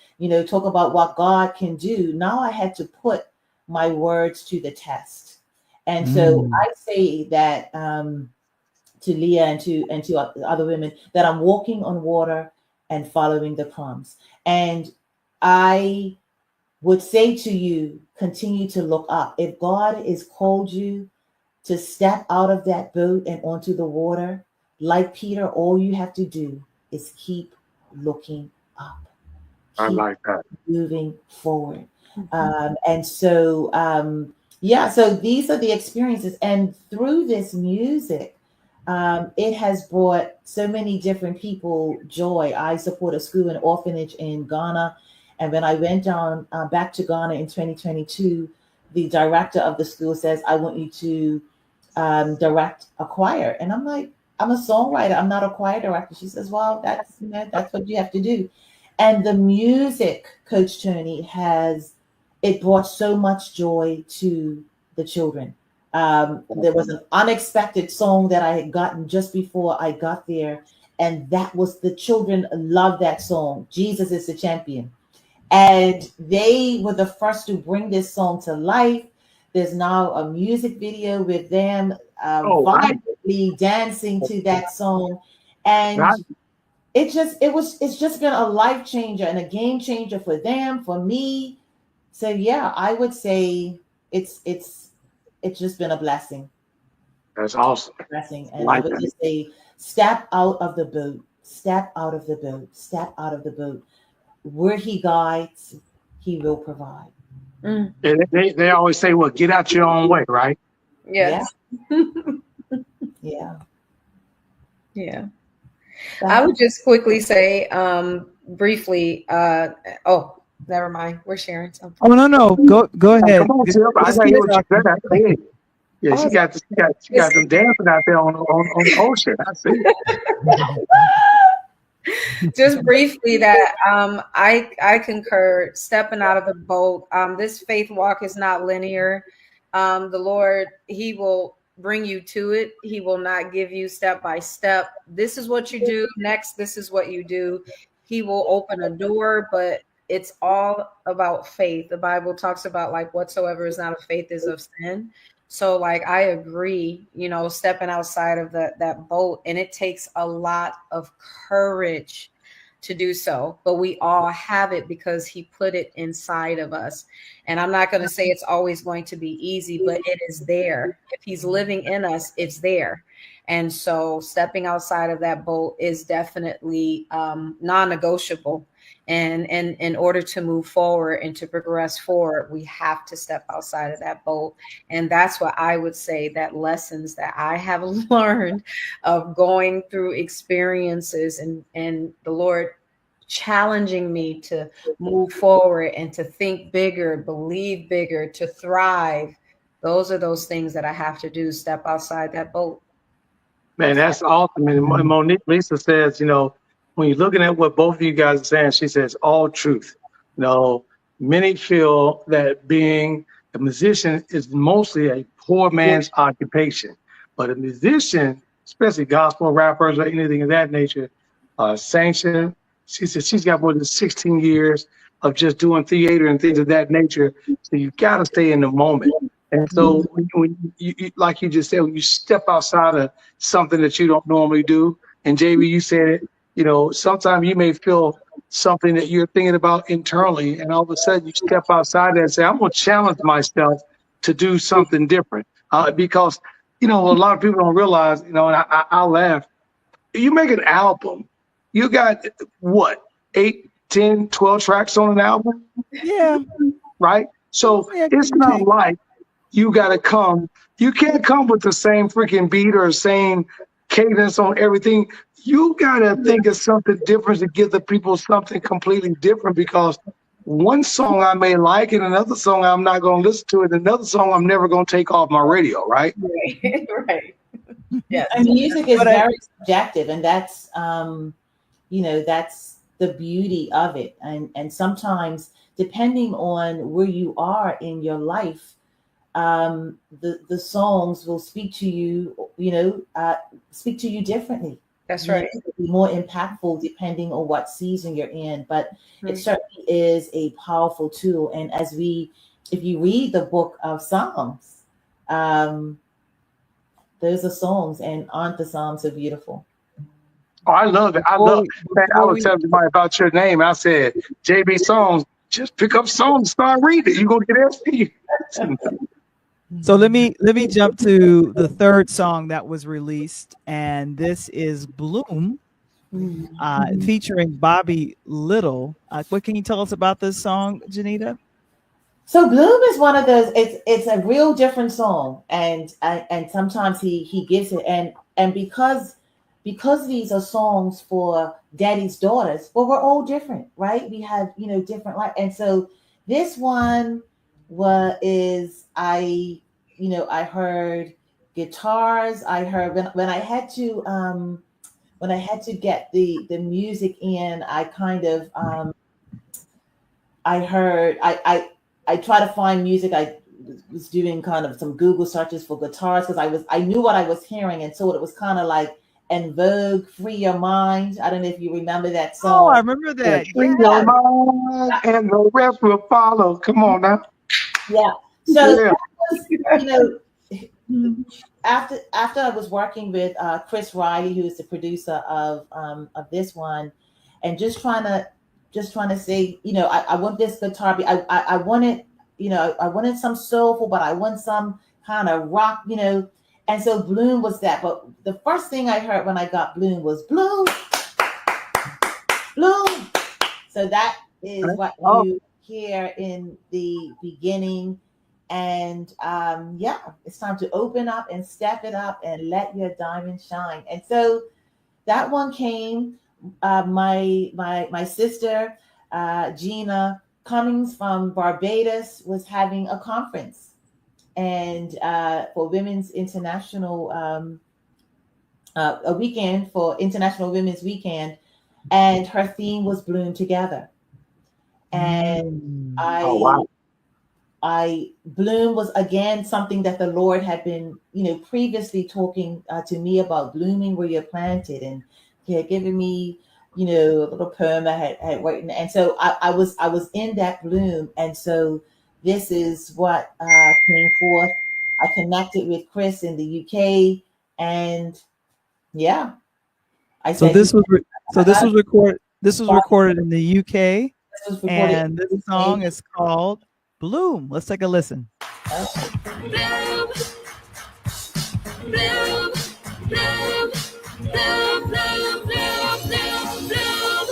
talk about what God can do. Now I had to put my words to the test. And so I say that to Leah and to other women, that I'm walking on water and following the crumbs. And I would say to you, continue to look up. If God has called you to step out of that boat and onto the water, like Peter, all you have to do is keep looking up. I like that. Moving forward. And so, so these are the experiences. And through this music, it has brought so many different people joy. I support a school and orphanage in Ghana. And when I went down back to Ghana in 2022, the director of the school says, I want you to direct a choir. And I'm like, I'm a songwriter. I'm not a choir director. She says, well, that's what you have to do. And the music, Coach Tony, it brought so much joy to the children. There was an unexpected song that I had gotten just before I got there. And that was, the children loved that song, Jesus is the Champion. And they were the first to bring this song to life. There's now a music video with them violently dancing to that song. And it's just been a life changer and a game changer for them, for me. So yeah, I would say it's just been a blessing. That's awesome. Blessing. And I would just say, step out of the boat, step out of the boat, step out of the boat. Where he guides, he will provide. And they always say, well, get out your own way, right? Yes. Yeah. Yeah. I would just quickly say, briefly, never mind. We're sharing something. Oh no. Go ahead. Come on, Tip. I tell you what you said. Yeah, she got them dancing out there on the ocean. I see. Just briefly that I concur, stepping out of the boat. This faith walk is not linear. The Lord, he will bring you to it. He will not give you step by step. This is what you do. Next, this is what you do. He will open a door, but it's all about faith. The Bible talks about like whatsoever is not of faith is of sin. So like I agree, stepping outside of that boat, and it takes a lot of courage to do so, but we all have it because he put it inside of us. And I'm not going to say it's always going to be easy, but it is there. If he's living in us, it's there. And so stepping outside of that boat is definitely non-negotiable. And in order to move forward and to progress forward, we have to step outside of that boat. And that's what I would say, that lessons that I have learned of going through experiences and the Lord challenging me to move forward and to think bigger, believe bigger, to thrive. Those are those things that I have to do, step outside that boat. Man, that's awesome. And Monique Lisa says, when you're looking at what both of you guys are saying, she says all truth. Many feel that being a musician is mostly a poor man's occupation, but a musician, especially gospel rappers or anything of that nature, sanctioned. She said she's got more than 16 years of just doing theater and things of that nature. So you got to stay in the moment. And so when you, like you just said, when you step outside of something that you don't normally do, and JB, you said it, sometimes you may feel something that you're thinking about internally, and all of a sudden you step outside and say, I'm going to challenge myself to do something different. Because, a lot of people don't realize, and I laugh, you make an album, you got what, 8, 10, 12 tracks on an album? Yeah. Right? So Yeah, it's not like you can't come with the same freaking beat or same cadence on everything. You got to think of something different to give the people something completely different, because one song I may like and another song I'm not going to listen to, and another song I'm never going to take off my radio, right? Right. Yes. And music is very subjective, and that's that's the beauty of it. And sometimes, depending on where you are in your life, the songs will speak to you, speak to you differently. That's right. Be more impactful depending on what season you're in, but it certainly is a powerful tool. And if you read the book of Psalms, those are songs, and aren't the Psalms so beautiful? Oh, I love it. I was telling somebody about your name. I said, JB Songs, just pick up songs, start reading. You're going to get everything. So let me jump to the third song that was released, and this is Bloom, featuring Bobby Little. What can you tell us about this song, Janita? So Bloom is one of those. It's a real different song, and sometimes he gives it, and because these are songs for daddy's daughters, well, we're all different, right? We have different life, and so this one I heard guitars. I heard when I had to get the music in, I kind of I heard I try to find music. I was doing kind of some Google searches for guitars because I knew what I was hearing, and so it was kind of like En Vogue, Free Your Mind. I don't know if you remember that song. Oh, I remember that. Free your mind and the rest will follow. Come on now. Yeah. So that was, after I was working with Chris Riley, who is the producer of this one, and just trying to say, I want this guitar. I wanted, I wanted some soulful, but I want some kind of rock, And so Bloom was that. But the first thing I heard when I got Bloom was Bloom, Bloom. So that is what you hear in the beginning. And it's time to open up and step it up and let your diamond shine. And so that one came. My sister Gina Cummings from Barbados was having a conference, and for Women's International a weekend for International Women's Weekend, and her theme was Bloom Together. And Oh, wow. I Bloom was again something that the Lord had been, previously talking to me about, blooming where you're planted, and He had given me, a little poem I had written, and so I was in that bloom, and so this is what came forth. I connected with Chris in the UK, and yeah, I So said, this was recorded. This was Wow. recorded in the UK, this was recorded. and this song is called "Bloom." Let's take a listen. Bloom, bloom, bloom, bloom, bloom, bloom, bloom, bloom.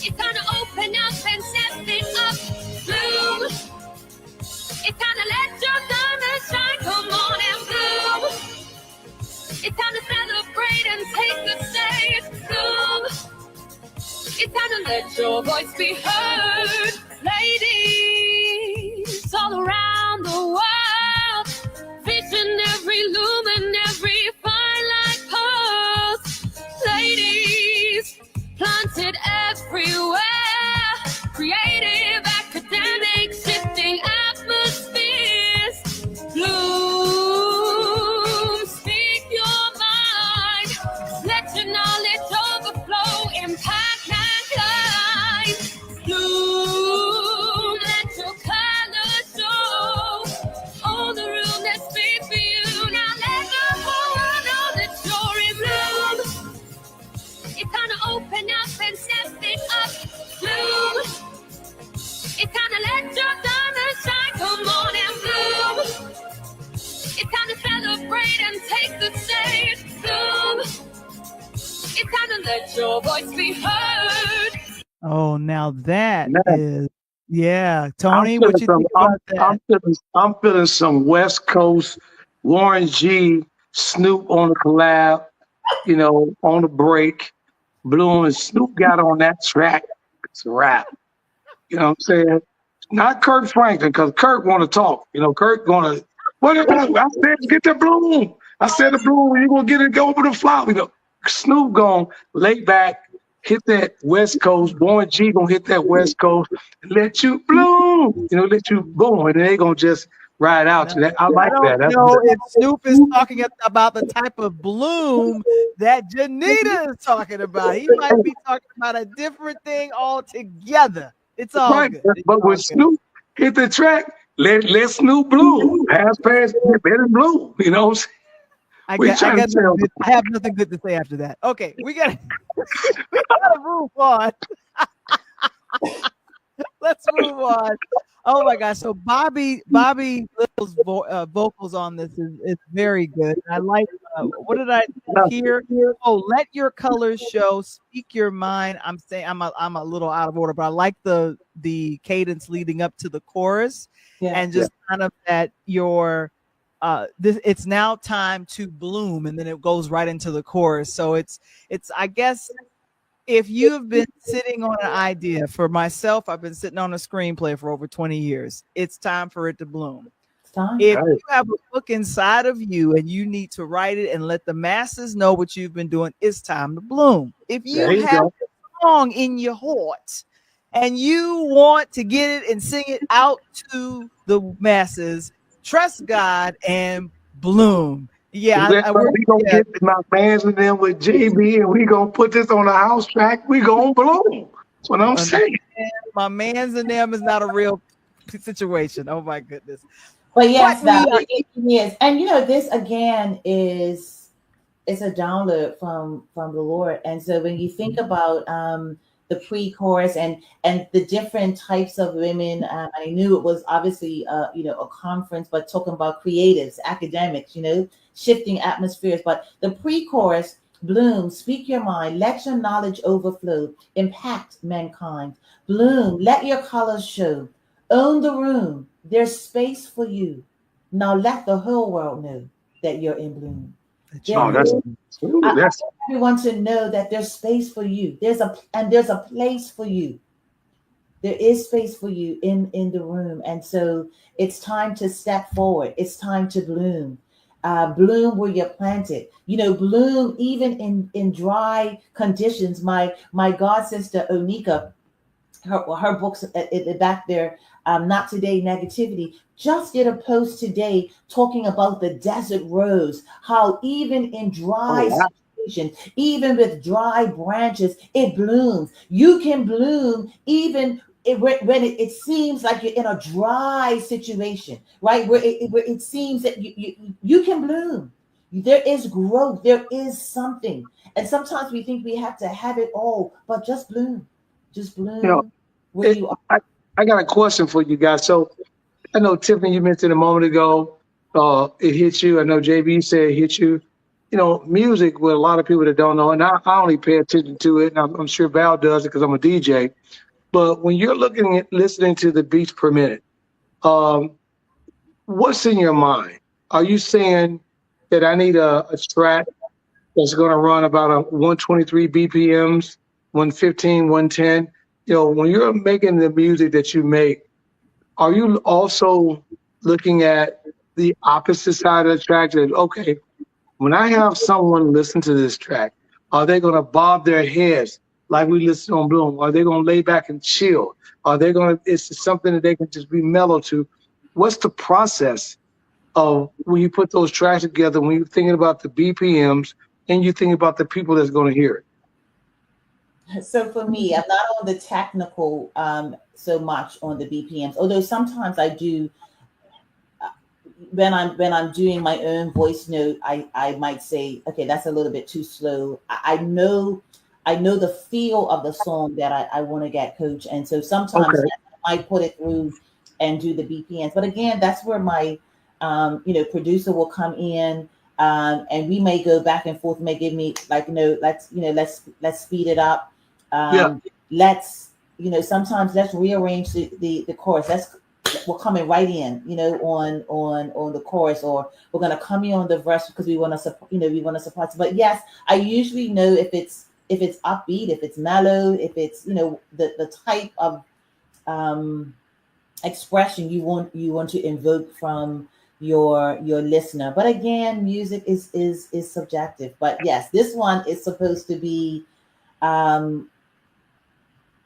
It's time to open up and step it up. Bloom. It's time to let your diamond shine. Come on and bloom. It's time to celebrate and take the stage. Bloom. It's time to let your voice be heard. Ladies all around the world, visionary, luminary, fine like pearls. Ladies planted everywhere, creative, academic, shifting atmospheres. Bloom, speak your mind, let your knowledge overflow, impact mankind. Bloom, let your colors show, all the room that's made for you. Now let the whole world know that you're in bloom. It's time to open up and step it up. Bloom. It's time to let your diamond shine. Come on and bloom. It's time to celebrate and take the stage. Bloom. It's time to let your voice be heard. Oh, now that Man. is, yeah, Tony, what you think about that? I'm feeling some West Coast Warren G, Snoop on the collab, on the break. Bloom and Snoop got on that track. It's a wrap. You know what I'm saying? Not Kirk Franklin, because Kirk want to talk. Kirk going to, what is that? I said, get the bloom. I said the bloom, you're going to get it, go over the flop. Snoop going to lay back, hit that West Coast. Warren G going to hit that West Coast, let you bloom. Let you boom. And they going to just ride out to that. I like I that. don't know if Snoop is talking about the type of bloom that Janita is talking about. He might be talking about a different thing altogether. It's all right. good. It's But all when good. Snoop hit the track, let Snoop bloom. Pass, let it bloom. You know what I'm saying? I have nothing good to say after that. Okay, we gotta move on. Let's move on. Oh my gosh! So Bobby Little's vocals on this is very good. I like. What did I hear? Oh, let your colors show. Speak your mind. I'm saying I'm a little out of order, but I like the cadence leading up to the chorus, and just kind of that your. It's now time to bloom, and then it goes right into the chorus. So it's I guess if you've been sitting on an idea, for myself, I've been sitting on a screenplay for over 20 years. It's time for it to bloom. If you have a book inside of you and you need to write it and let the masses know what you've been doing, it's time to bloom. If you have a song in your heart and you want to get it and sing it out to the masses, trust God and bloom. Yeah, we're gonna get my fans and them with JB, and we gonna put this on a house track. We gonna bloom. That's what I'm saying. My man's and them is not a real situation. Oh my goodness. But yes, it is. And this again is a download from the Lord. And so when you think about the pre-chorus and the different types of women, I knew it was obviously a conference, but talking about creatives, academics, shifting atmospheres. But the pre-chorus, bloom, speak your mind, let your knowledge overflow, impact mankind. Bloom, let your colors show, own the room. There's space for you. Now let the whole world know that you're in bloom. I want everyone to know that there's space for you. There's a place for you. There is space for you in the room. And so it's time to step forward. It's time to bloom. bloom where you're planted. Bloom even in dry conditions. My god sister Onika, her books at the back there, Not Today Negativity, just did a post today talking about the desert rose, how even in Oh, dry wow. situations, even with dry branches, it blooms. You can bloom even when it seems like you're in a dry situation, right? Where it seems that you can bloom. There is growth, there is something. And sometimes we think we have to have it all, but just bloom. Just You know, bloom where it, you are. I got a question for you guys. So I know Tiffany, you mentioned a moment ago, it hit you. I know JB said it hit you. Music with a lot of people that don't know, and I only pay attention to it, and I'm sure Val does it because I'm a DJ. But when you're listening to the beats per minute, um, what's in your mind? Are you saying that I need a track that's going to run about a 123 BPMs, 115, 110? When you're making the music that you make, are you also looking at the opposite side of the track? That, okay, when I have someone listen to this track, are they going to bob their heads like we listen on Bloom? Are they going to lay back and chill? Are they going to, it's something that they can just be mellow to? What's the process of when you put those tracks together, when you're thinking about the BPMs and you think about the people that's going to hear it? So for me, I'm not on the technical so much on the BPMs, although sometimes I do. When I'm doing my own voice note, I might say, okay, that's a little bit too slow. I know the feel of the song that I want to get, coach. And so sometimes Okay. I might put it through and do the BPMs. But again, that's where my producer will come in, and we may go back and forth, may give me like, let's speed it up. Yeah. Let's, sometimes let's rearrange the chorus. We're coming right in, on the chorus, or we're gonna come in on the verse because we want to, support. But yes, I usually know if it's upbeat, if it's mellow, if it's the type of expression you want to invoke from your listener. But again, music is subjective. But yes, this one is supposed to be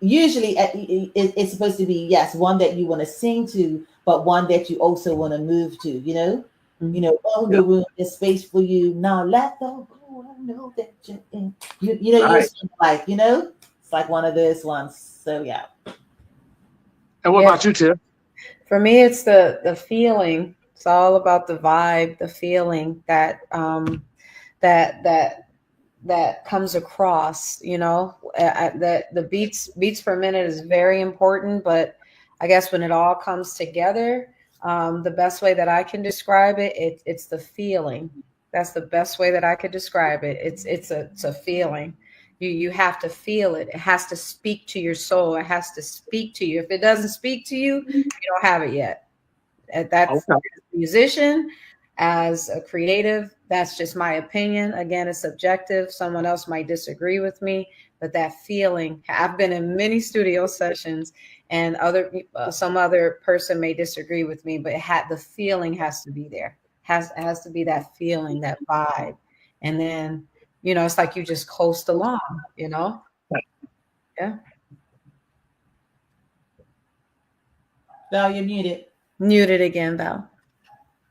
usually it's supposed to be, yes, one that you want to sing to, but one that you also want to move to, oh, Yeah. the room is space for you now, let the world know that you're in, you're Right. sort of like, it's like one of those ones. So yeah. And what Yeah, about you, Tiff? for me, it's the feeling. It's all about the vibe, the feeling that comes across. That the beats per minute is very important, but I guess when it all comes together, the best way that I can describe it's the feeling. That's the best way that I could describe it. It's a feeling. You have to feel it. It has to speak to your soul. It has to speak to you. If it doesn't speak to you, you don't have it yet. That's Okay. as a musician, as a creative. That's just my opinion. Again, it's subjective. Someone else might disagree with me, but that feeling. I've been in many studio sessions, and some other person may disagree with me, but the feeling has to be there. Has to be that feeling, that vibe, and then it's like you just coast along. Yeah. Val, you're muted. Muted again, Val.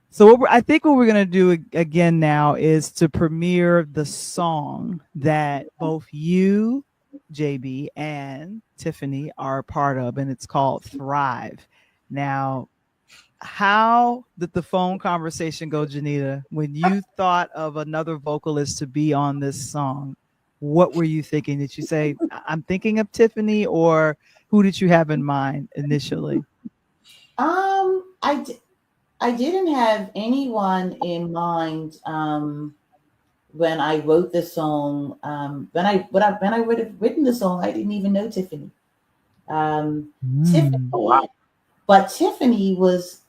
So I think what we're going to do again now is to premiere the song that both you, JB, and Tiffany are a part of, and it's called Thrive. Now, how did the phone conversation go, Janita, when you thought of another vocalist to be on this song? What were you thinking? Did you say, I'm thinking of Tiffany, or who did you have in mind initially? I didn't have anyone in mind when I wrote the song. When I would have written the song, I didn't even know Tiffany. Oh, wow. Tiffany, but Tiffany was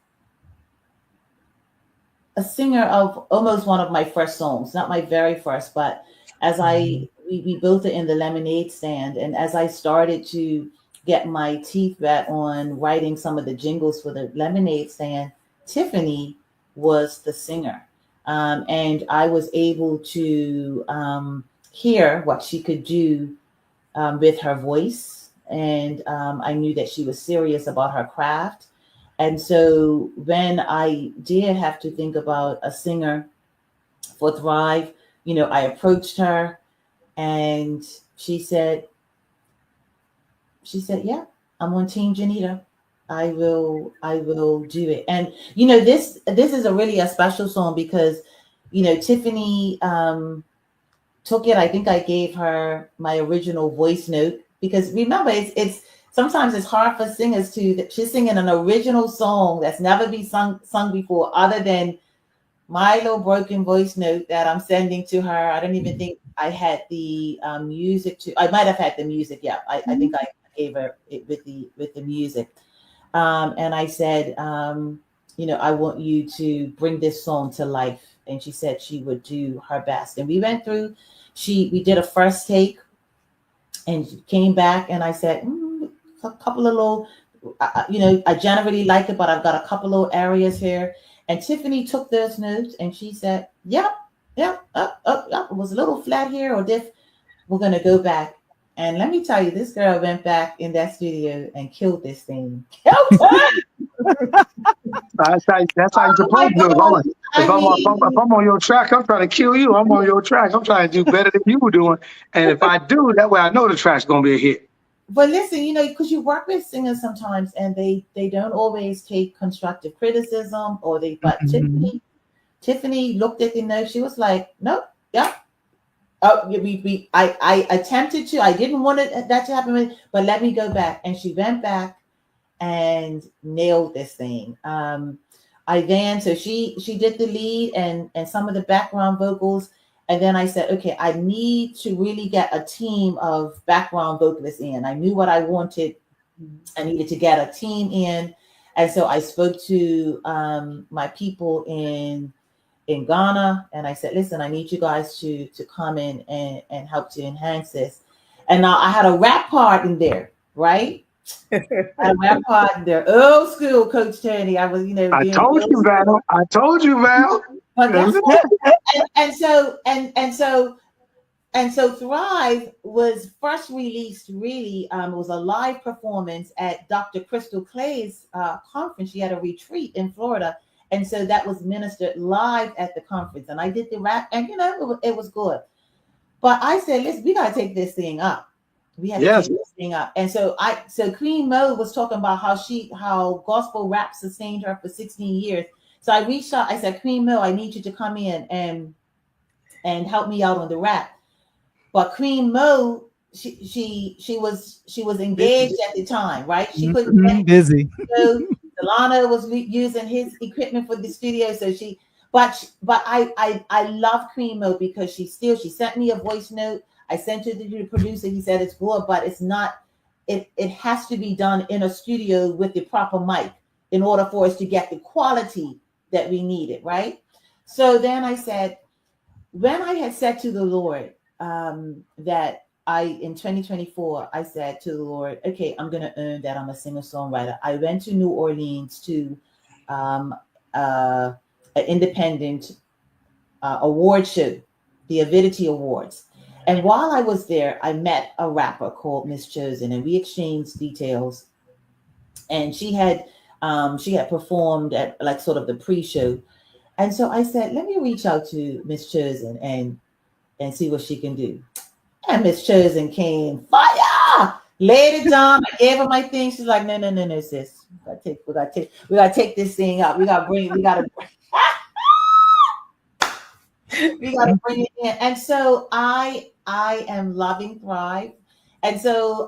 a singer of almost one of my first songs, not my very first, but as we built it in the lemonade stand, and as I started to get my teeth wet on writing some of the jingles for the lemonade stand, Tiffany was the singer. And I was able to hear what she could do with her voice. And I knew that she was serious about her craft. And so when I did have to think about a singer for Thrive, you know, I approached her and she said, yeah, I'm on Team Janita. I will do it. And you know, this is a special song because, you know, Tiffany took it. I think I gave her my original voice note because remember, it's sometimes it's hard for singers to. She's singing an original song that's never been sung before, other than my little broken voice note that I'm sending to her. I don't even think I had the music to. I might have had the music. Yeah, I think I gave her it with the music. And I said, you know, I want you to bring this song to life. And she said she would do her best. And we went through. We did a first take, and she came back, and I said, a couple of little, you know, I generally like it, but I've got a couple little areas here. And Tiffany took those notes, and she said, yep, up. It was a little flat here, or this. We're gonna go back. And let me tell you, this girl went back in that studio and killed this thing. Killed her. That's how you're supposed to do it. If I'm on your track, I'm trying to kill you. I'm on your track. I'm trying to do better than you were doing. And if I do, that way I know the track's going to be a hit. But listen, you know, because you work with singers sometimes and they don't always take constructive criticism, or they, but Tiffany looked at the note. She was like, nope, yeah. Oh, I attempted to. I didn't want that to happen, but let me go back. And she went back and nailed this thing. So she did the lead and some of the background vocals. And then I said, okay, I need to really get a team of background vocalists in. I knew what I wanted. I needed to get a team in. And so I spoke to my people in Ghana, and I said, listen, I need you guys to come in and help to enhance this. And now I had a rap part in there, right? I had a rap part in there. Old school, Coach Tony. I was, you know, I told you, Val. I told you, Val. But that's and so Thrive was first released really, it was a live performance at Dr. Crystal Clay's conference. She had a retreat in Florida. And so that was ministered live at the conference. And I did the rap, and you know, it was good. But I said, listen, we gotta take this thing up. We had to take this thing up. And so Queen Mo was talking about how gospel rap sustained her for 16 years. So I reached out, I said, Queen Mo, I need you to come in and help me out on the rap. But Queen Mo, she was engaged at the time, right? She couldn't get busy. Delano was using his equipment for the studio, so but I love Queen Mo because she sent me a voice note. I sent it to the producer. He said it's good, but it's not. It has to be done in a studio with the proper mic in order for us to get the quality that we needed, right? So then I said, when I had said to the Lord that in 2024, I said to the Lord, okay, I'm going to earn that I'm a singer-songwriter. I went to New Orleans to an independent award show, the Avidity Awards. And while I was there, I met a rapper called Miss Chosen, and we exchanged details. And she had performed at like sort of the pre-show. And so I said, let me reach out to Miss Chosen and see what she can do. And Miss Chosen came, fire, laid it down. I gave her my thing. She's like, no, sis. We gotta take this thing up. We gotta bring it in. And so I am loving Thrive. And so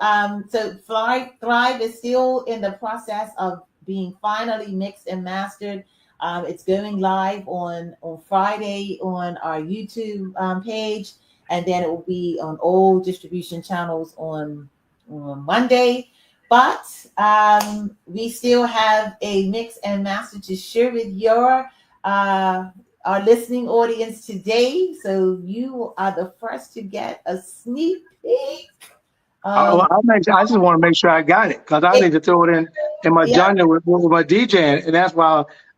Thrive is still in the process of being finally mixed and mastered. It's going live on Friday on our YouTube page. And then it will be on all distribution channels on Monday. But we still have a mix and master to share with our listening audience today. So you are the first to get a sneak peek. I just want to make sure I got it because I need to throw it in my genre with my DJing, and that's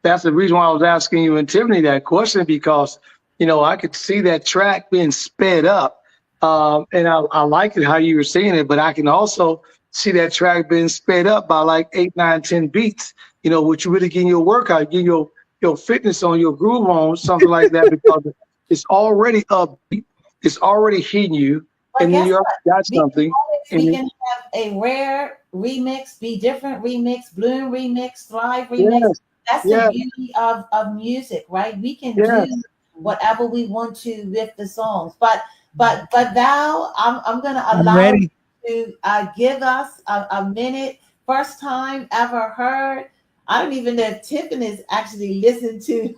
that's the reason why I was asking you and Tiffany that question, because, I could see that track being sped up. And I like it how you were saying it, but I can also see that track being sped up by like 8, 9, 10 beats, which you really getting your workout, getting your fitness on, your groove on, something like that, because it's already upbeat, it's already hitting you, But and then guess you what? got something. We And can have a rare remix, be different remix, Bloom remix, Thrive remix. yes, That's the yes, beauty of music, right? We can yes. do whatever we want to with the songs. But thou, I'm gonna I'm allow ready. you to give us a minute. First time ever heard. I don't even know if Tiffany's actually listened to.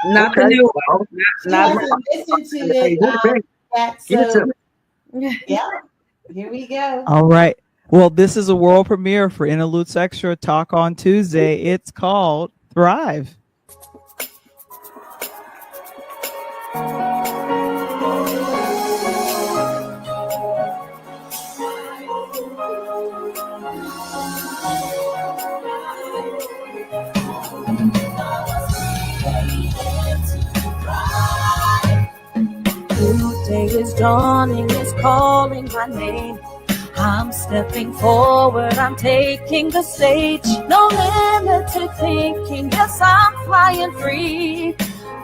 Not the Okay. new Oh, one. She Not hasn't listened to hey, it yet. get it to So me. yeah, here we go. All right. Well, this is a world premiere for Interludes Extra Talk on Tuesday. It's called Thrive. New day is dawning, is calling my name. I'm stepping forward, I'm taking the stage. No limit to thinking, yes, I'm flying free.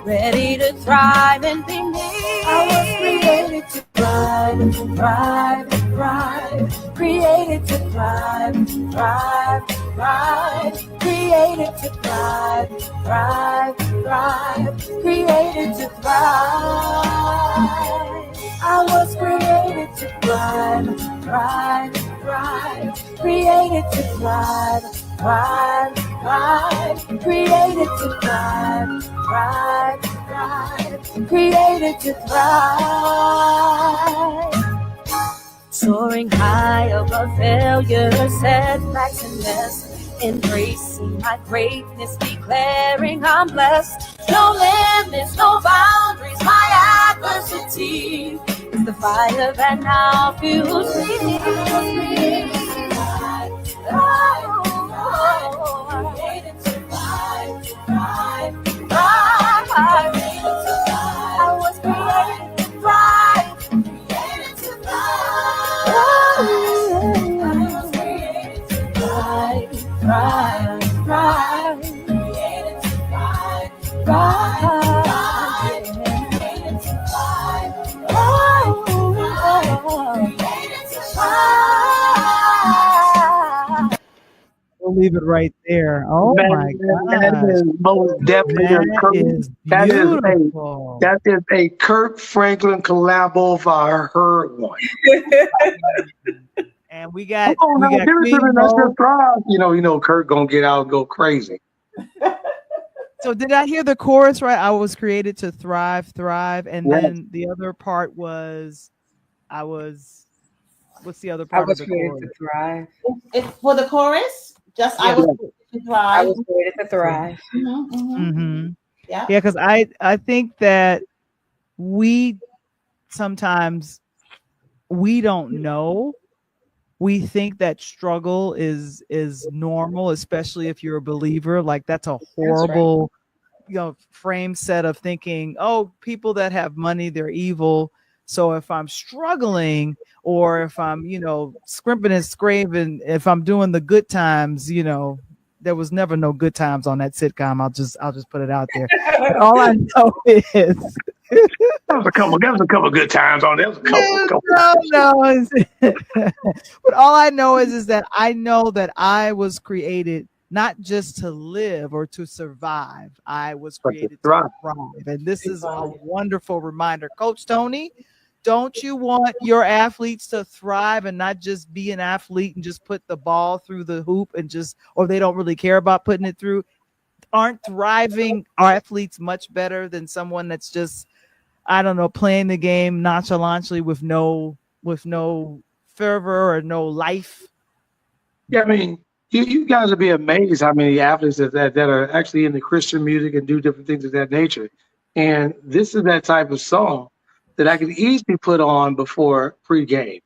Ready to thrive and be me. I was created to thrive, thrive, thrive. Created to thrive, thrive, thrive. Created to thrive, thrive, thrive. Created to thrive. I was created to thrive, thrive, thrive. Created to thrive, thrive, thrive. Created to thrive, thrive, thrive. Created to thrive. Soaring high above failure, setbacks and mess. Embracing my greatness, declaring I'm blessed. No limits, no boundaries, my adversity is the fire that now fuels me. Created to thrive, thrive, thrive. I was created to thrive, created to thrive. I was created to thrive, thrive, thrive. Created to thrive, thrive. Created to thrive, created to thrive. We'll leave it right there. Oh Man, my that gosh. is most definitely a That Kirk. is That is beautiful. a Kirk Franklin collabo if I heard one. And we Come got on now, give it to Queen me. That's Mo. just thrive. Kirk gonna get out and go crazy. So did I hear the chorus right? I was created to thrive, and Yes. then the other part was what's the other I part of was the created chorus? to thrive. It's for the chorus. Just I Yeah. was created to I thrive. was created to thrive. Mm-hmm. Yeah. Yeah, because I think that we sometimes we don't know. We think that struggle is normal, especially if you're a believer. Like that's a That's right. horrible, frame set of thinking, oh, people that have money, they're evil. So if I'm struggling or if I'm, scrimping and scraping, if I'm doing the good times, there was never no good times on that sitcom. I'll just put it out there. But all I know is That was a couple good times on there. no. But all I know is that I know that I was created not just to live or to survive. I was created to thrive. thrive. And this is a wonderful reminder. Coach Tony, don't you want your athletes to thrive and not just be an athlete and just put the ball through the hoop or they don't really care about putting it through? Aren't thriving athletes much better than someone that's just, I don't know, playing the game nonchalantly with no fervor or no life? Yeah, I mean, you guys would be amazed how many athletes that are actually into Christian music and do different things of that nature. And this is that type of song that I could easily put on before pregame.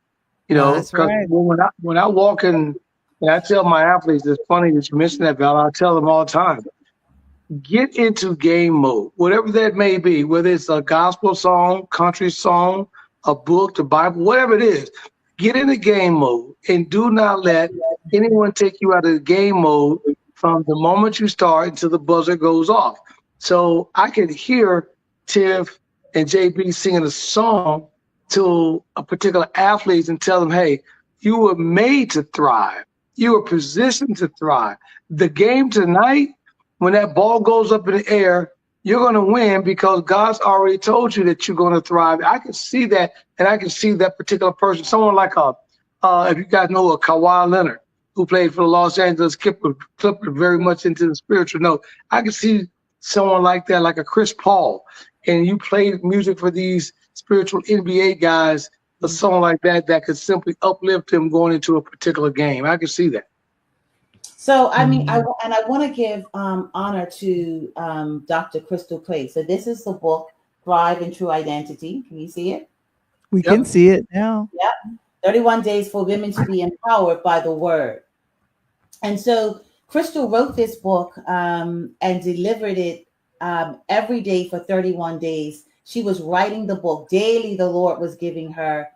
That's Because right. when I walk in, and I tell my athletes, it's funny that you mentioned that, Val. I tell them all the time, get into game mode, whatever that may be, whether it's a gospel song, country song, a book, the Bible, whatever it is. Get into game mode and do not let anyone take you out of the game mode from the moment you start until the buzzer goes off. So I could hear Tiff and JB singing a song to a particular athlete and tell them, hey, you were made to thrive. You were positioned to thrive. The game tonight, when that ball goes up in the air, you're going to win because God's already told you that you're going to thrive. I can see that, and I can see that particular person. Someone like if you guys know Kawhi Leonard, who played for the Los Angeles Clippers, very much into the spiritual note. I can see someone like that, like a Chris Paul, and you play music for these spiritual NBA guys, or someone like that could simply uplift them going into a particular game. I can see that. So, I mean, I want to give honor to Dr. Crystal Clay. So this is the book, Thrive in True Identity. Can you see it? We can see it now. Yep. 31 Days for Women to be Empowered by the Word. And so Crystal wrote this book and delivered it every day for 31 days. She was writing the book. Daily, the Lord was giving her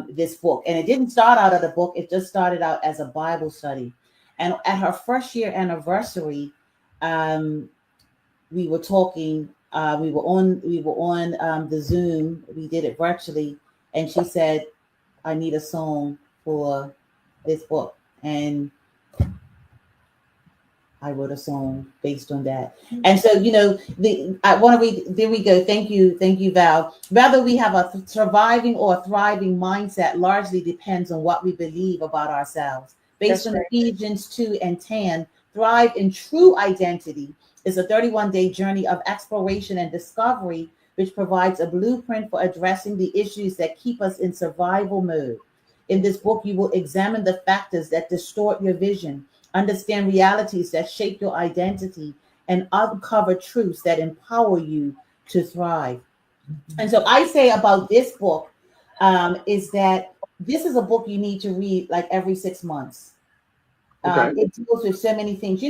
this book. And it didn't start out as a book. It just started out as a Bible study. And at her first year anniversary, we were talking. We were on the Zoom. We did it virtually, and she said, "I need a song for this book," and I wrote a song based on that. And so, I want to read. There we go. Thank you, Val. Whether we have a surviving or a thriving mindset largely depends on what we believe about ourselves. Based on Ephesians 2:10, Thrive in True Identity is a 31-day journey of exploration and discovery, which provides a blueprint for addressing the issues that keep us in survival mode. In this book, you will examine the factors that distort your vision, understand realities that shape your identity, and uncover truths that empower you to thrive. And so I say about this book is that this is a book you need to read like every 6 months. It deals with so many things.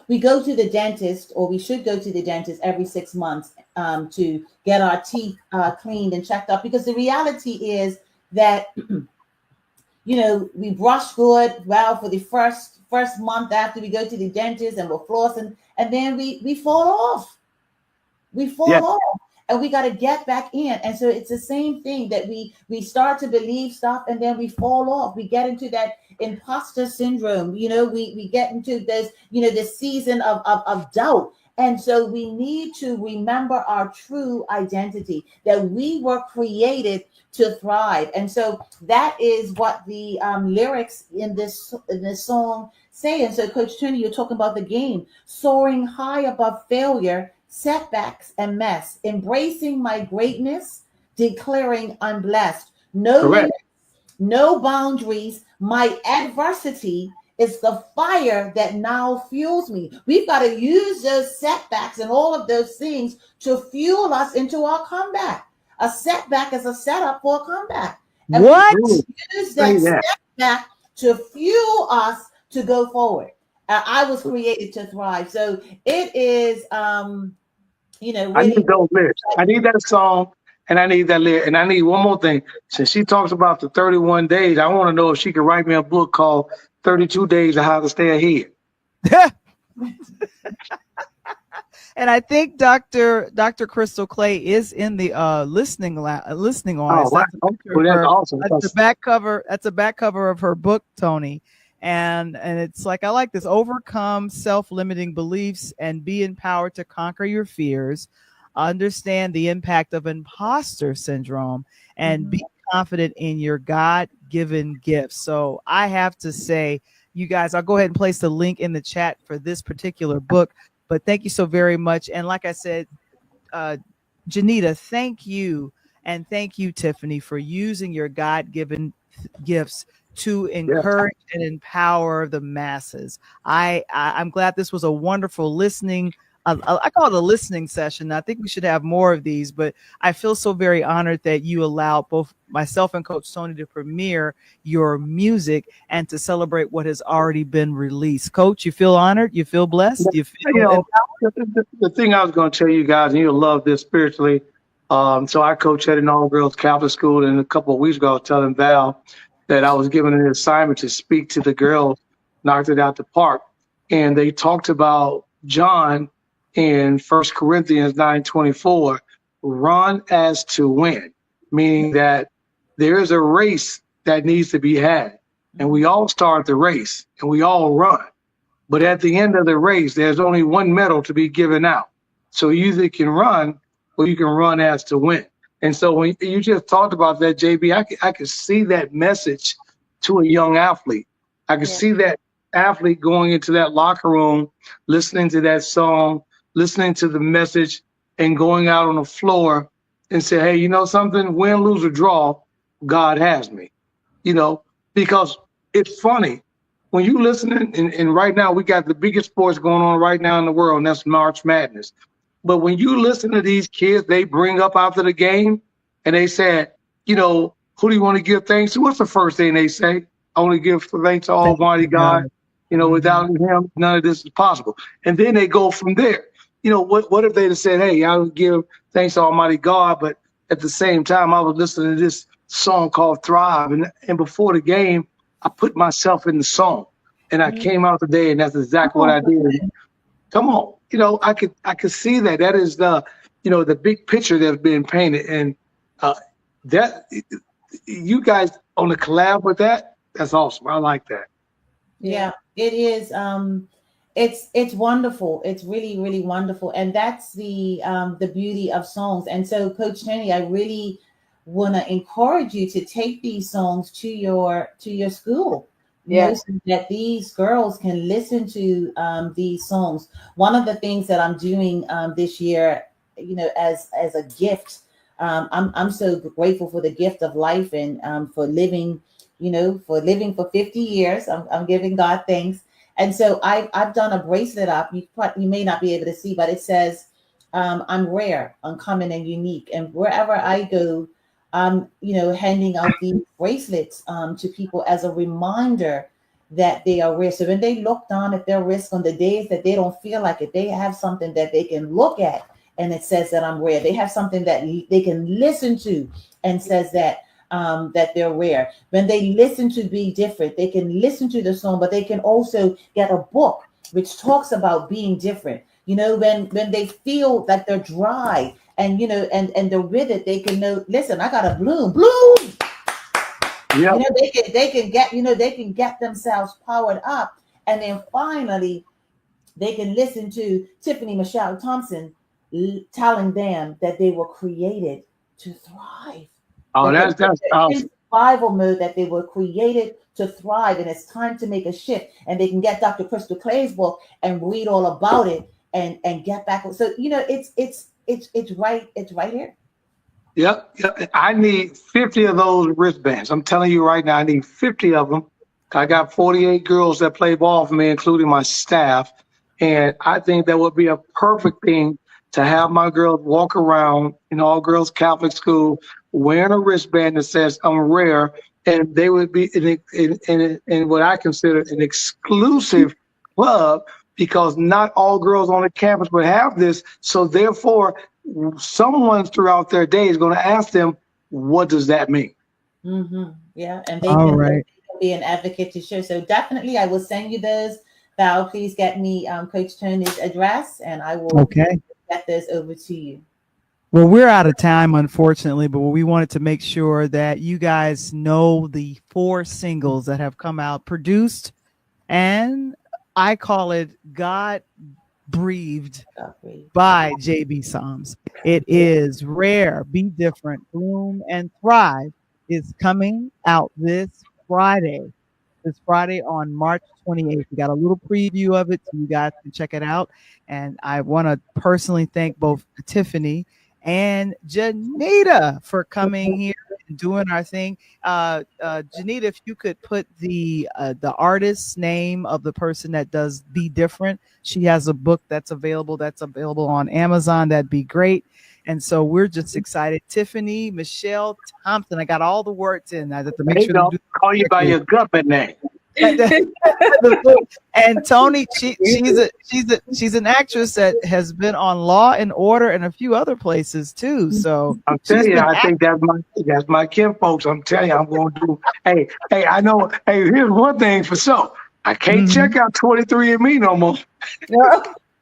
We go to the dentist, or we should go to the dentist every 6 months to get our teeth cleaned and checked up, because the reality is that, we brush good, well, for the first month after we go to the dentist, and we're flossing, and then we fall off. We fall off. And we got to get back in. And so it's the same thing that we start to believe stuff, and then we fall off. We get into that imposter syndrome. We get into this, this season of doubt. And so we need to remember our true identity, that we were created to thrive. And so that is what the lyrics in this song say. And so, Coach Tony, you're talking about the game, soaring high above failure, setbacks and mess, embracing my greatness, declaring I'm blessed. No limits, no boundaries. My adversity is the fire that now fuels me. We've got to use those setbacks and all of those things to fuel us into our comeback. A setback is a setup for a comeback. And what? We use that setback to fuel us to go forward. I was created to thrive. So it is, really, I need those lyrics. I need that song, and I need that lyric. And I need one more thing. Since she talks about the 31 days, I want to know if she can write me a book called 32 Days of How to Stay Ahead. And I think Dr. Crystal Clay is in the listening audience. Oh, wow. That's awesome. That's the back cover of her book, Tony. And it's like, I like this: overcome self-limiting beliefs and be empowered to conquer your fears, understand the impact of imposter syndrome, and be confident in your God-given gifts. So I have to say, you guys, I'll go ahead and place the link in the chat for this particular book, but thank you so very much. And like I said, Janita, thank you. And thank you, Tiffany, for using your God-given gifts to encourage and empower the masses. I'm glad this was a wonderful listening I call it a listening session. I think we should have more of these, but I feel so very honored that you allowed both myself and Coach Tony to premiere your music and to celebrate what has already been released. Coach, you feel honored? You feel blessed? You feel You know, the thing I was going to tell you guys, and you'll love this spiritually. So I coach at an all-girls Catholic school, and a couple of weeks ago, I was telling Val that I was given an assignment to speak to the girls, knocked it out the park, and they talked about John in 1 Corinthians 9:24, run as to win, meaning that there is a race that needs to be had, and we all start the race, and we all run. But at the end of the race, there's only one medal to be given out. So you either can run or you can run as to win. And so when you just talked about that, JB, I could see that message to a young athlete. I could see that athlete going into that locker room, listening to that song, listening to the message, and going out on the floor and say, hey, you know something, win, lose, or draw, God has me. You know, because it's funny. When you listening, and right now we got the biggest sports going on right now in the world, and that's March Madness. But when you listen to these kids, they bring up after the game, and they said, you know, who do you want to give thanks to? What's the first thing they say? I want to give thanks to Almighty God. You know, without him, none of this is possible. And then they go from there. You know, what if they'd have said, hey, I would give thanks to Almighty God, but at the same time, I was listening to this song called Thrive. And before the game, I put myself in the song, and I came out today, and that's exactly what I did. Come on, you know, I could see that. That is the, you know, the big picture that's been painted, and that you guys on the collab with that, that's awesome. I like that. Yeah, it is. It's wonderful. It's really, really wonderful, and that's the beauty of songs. And so, Coach Tony, I really want to encourage you to take these songs to your school. So that these girls can listen to these songs. One of the things that I'm doing this year, you know, as a gift, I'm so grateful for the gift of life and for living, you know, for 50 years. I'm giving God thanks. And so I've done a bracelet up. You may not be able to see, but it says, I'm rare, uncommon, and unique. And wherever I go, you know, handing out these bracelets to people as a reminder that they are rare. So when they look down at their wrist on the days that they don't feel like it, they have something that they can look at, and it says that I'm rare. They have something that they can listen to and says that that they're rare. When they listen to Be Different, they can listen to the song, but they can also get a book which talks about being different. You know, when they feel that they're dry, and you know, and they're with it, they can know, listen, I gotta bloom. Yeah. You know, they can get, you know, they can get themselves powered up, and then finally they can listen to Tiffany Michelle Thompson telling them that they were created to thrive. Oh, that's awesome. Survival mode, that they were created to thrive, and it's time to make a shift. And they can get Dr. Crystal Clay's book and read all about it and get back. So you know, it's right here. Yep. I need 50 of those wristbands. I'm telling you right now, I need 50 of them. I got 48 girls that play ball for me, including my staff. And I think that would be a perfect thing to have my girls walk around in all girls Catholic school wearing a wristband that says I'm rare. And they would be in what I consider an exclusive club, because not all girls on the campus would have this. So therefore, someone throughout their day is going to ask them, what does that mean? Mm-hmm. Yeah. And they can be an advocate to show. So definitely I will send you those. Val, please get me Coach Tony's address, and I will get those over to you. Well, we're out of time, unfortunately, but we wanted to make sure that you guys know the 4 singles that have come out, produced, and I call it God breathed by JB Psalms. It is Rare, Be Different, Bloom, and Thrive is coming out this Friday on March 28th. We got a little preview of it, so you guys can check it out. And I want to personally thank both Tiffany and Janita for coming here doing our thing. Janita, if you could put the artist's name of the person that does Be Different. She has a book that's available on Amazon. That'd be great. And so we're just excited. Tiffany Michelle Thompson. I got all the words in. I have to make Hey, sure don't to do call you by your government name. and Tony, she's an actress that has been on Law and Order and a few other places too. So I'm telling you, I think that's my kin folks. I'm telling you, I'm going to do. Hey, I know. Hey, here's one thing for sure. I can't check out 23andMe no more.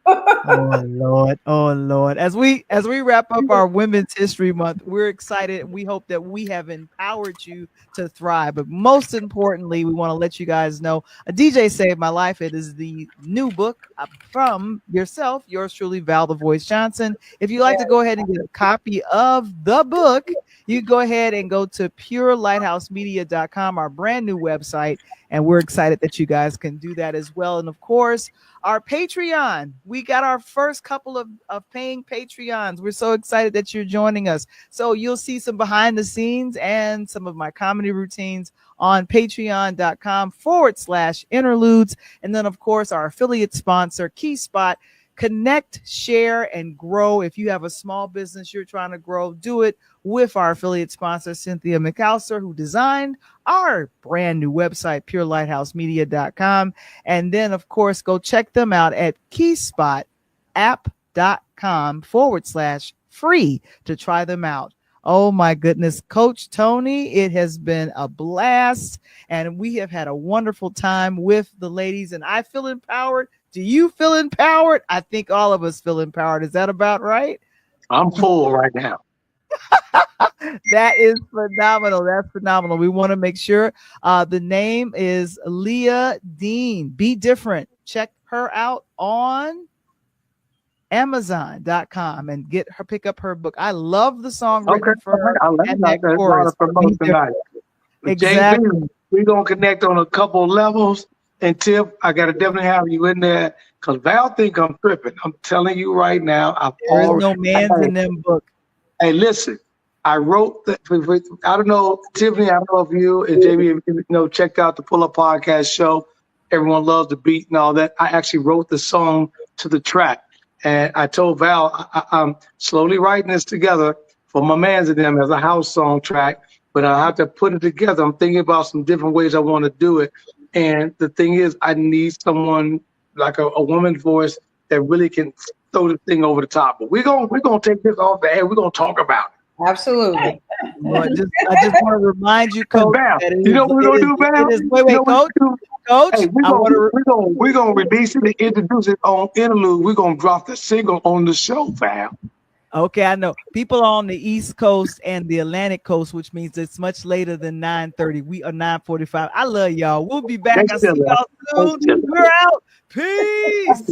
Oh Lord. As we wrap up our Women's History Month, we're excited. We hope that we have empowered you to thrive. But most importantly, we want to let you guys know A DJ Saved My Life. It is the new book from yourself, yours truly, Val the Voice Johnson. If you'd like to go ahead and get a copy of the book, you go ahead and go to purelighthousemedia.com, our brand new website. And we're excited that you guys can do that as well. And of course, our Patreon. We got our first couple of paying Patreons. We're so excited that you're joining us. So you'll see some behind the scenes and some of my comedy routines on patreon.com/interludes. And then, of course, our affiliate sponsor, KeySpot. Connect, share, and grow. If you have a small business you're trying to grow, do it with our affiliate sponsor, Cynthia McAllister, who designed our brand new website, purelighthousemedia.com. And then, of course, go check them out at keyspot.app.com/free to try them out. Oh, my goodness. Coach Tony, it has been a blast, and we have had a wonderful time with the ladies, and I feel empowered. Do you feel empowered? I think all of us feel empowered. Is that about right? I'm full right now. That is phenomenal. That's phenomenal. We want to make sure the name is Leah Dean. Be Different. Check her out on Amazon.com and pick up her book. I love the song written for her. I'll let that chorus promote tonight. Exactly. JB, we're going to connect on a couple of levels. And Tip, I got to definitely have you in there because Val think I'm tripping. I'm telling you right now. There's no man's in them book. Hey, listen, I wrote that. I don't know, Tiffany, I don't know if you and JB, checked out the Pull Up Podcast show. Everyone loves the beat and all that. I actually wrote the song to the track. And I told Val, I'm slowly writing this together for my mans and them as a house song track, but I have to put it together. I'm thinking about some different ways I want to do it. And the thing is, I need someone like a woman's voice that really can throw the thing over the top. But we're gonna take this off the air. We're gonna talk about it. Absolutely. Well, I just want to remind you, Coach. Val, you know what we're gonna do, Val? Wait, Coach. Hey, we're gonna release it and introduce it on Interlude. We're gonna drop the single on the show, Val. Okay, I know. People on the East Coast and the Atlantic Coast, which means it's much later than 9:30. We are 9:45. I love y'all. We'll be back. I'll see y'all soon. We're out. Peace.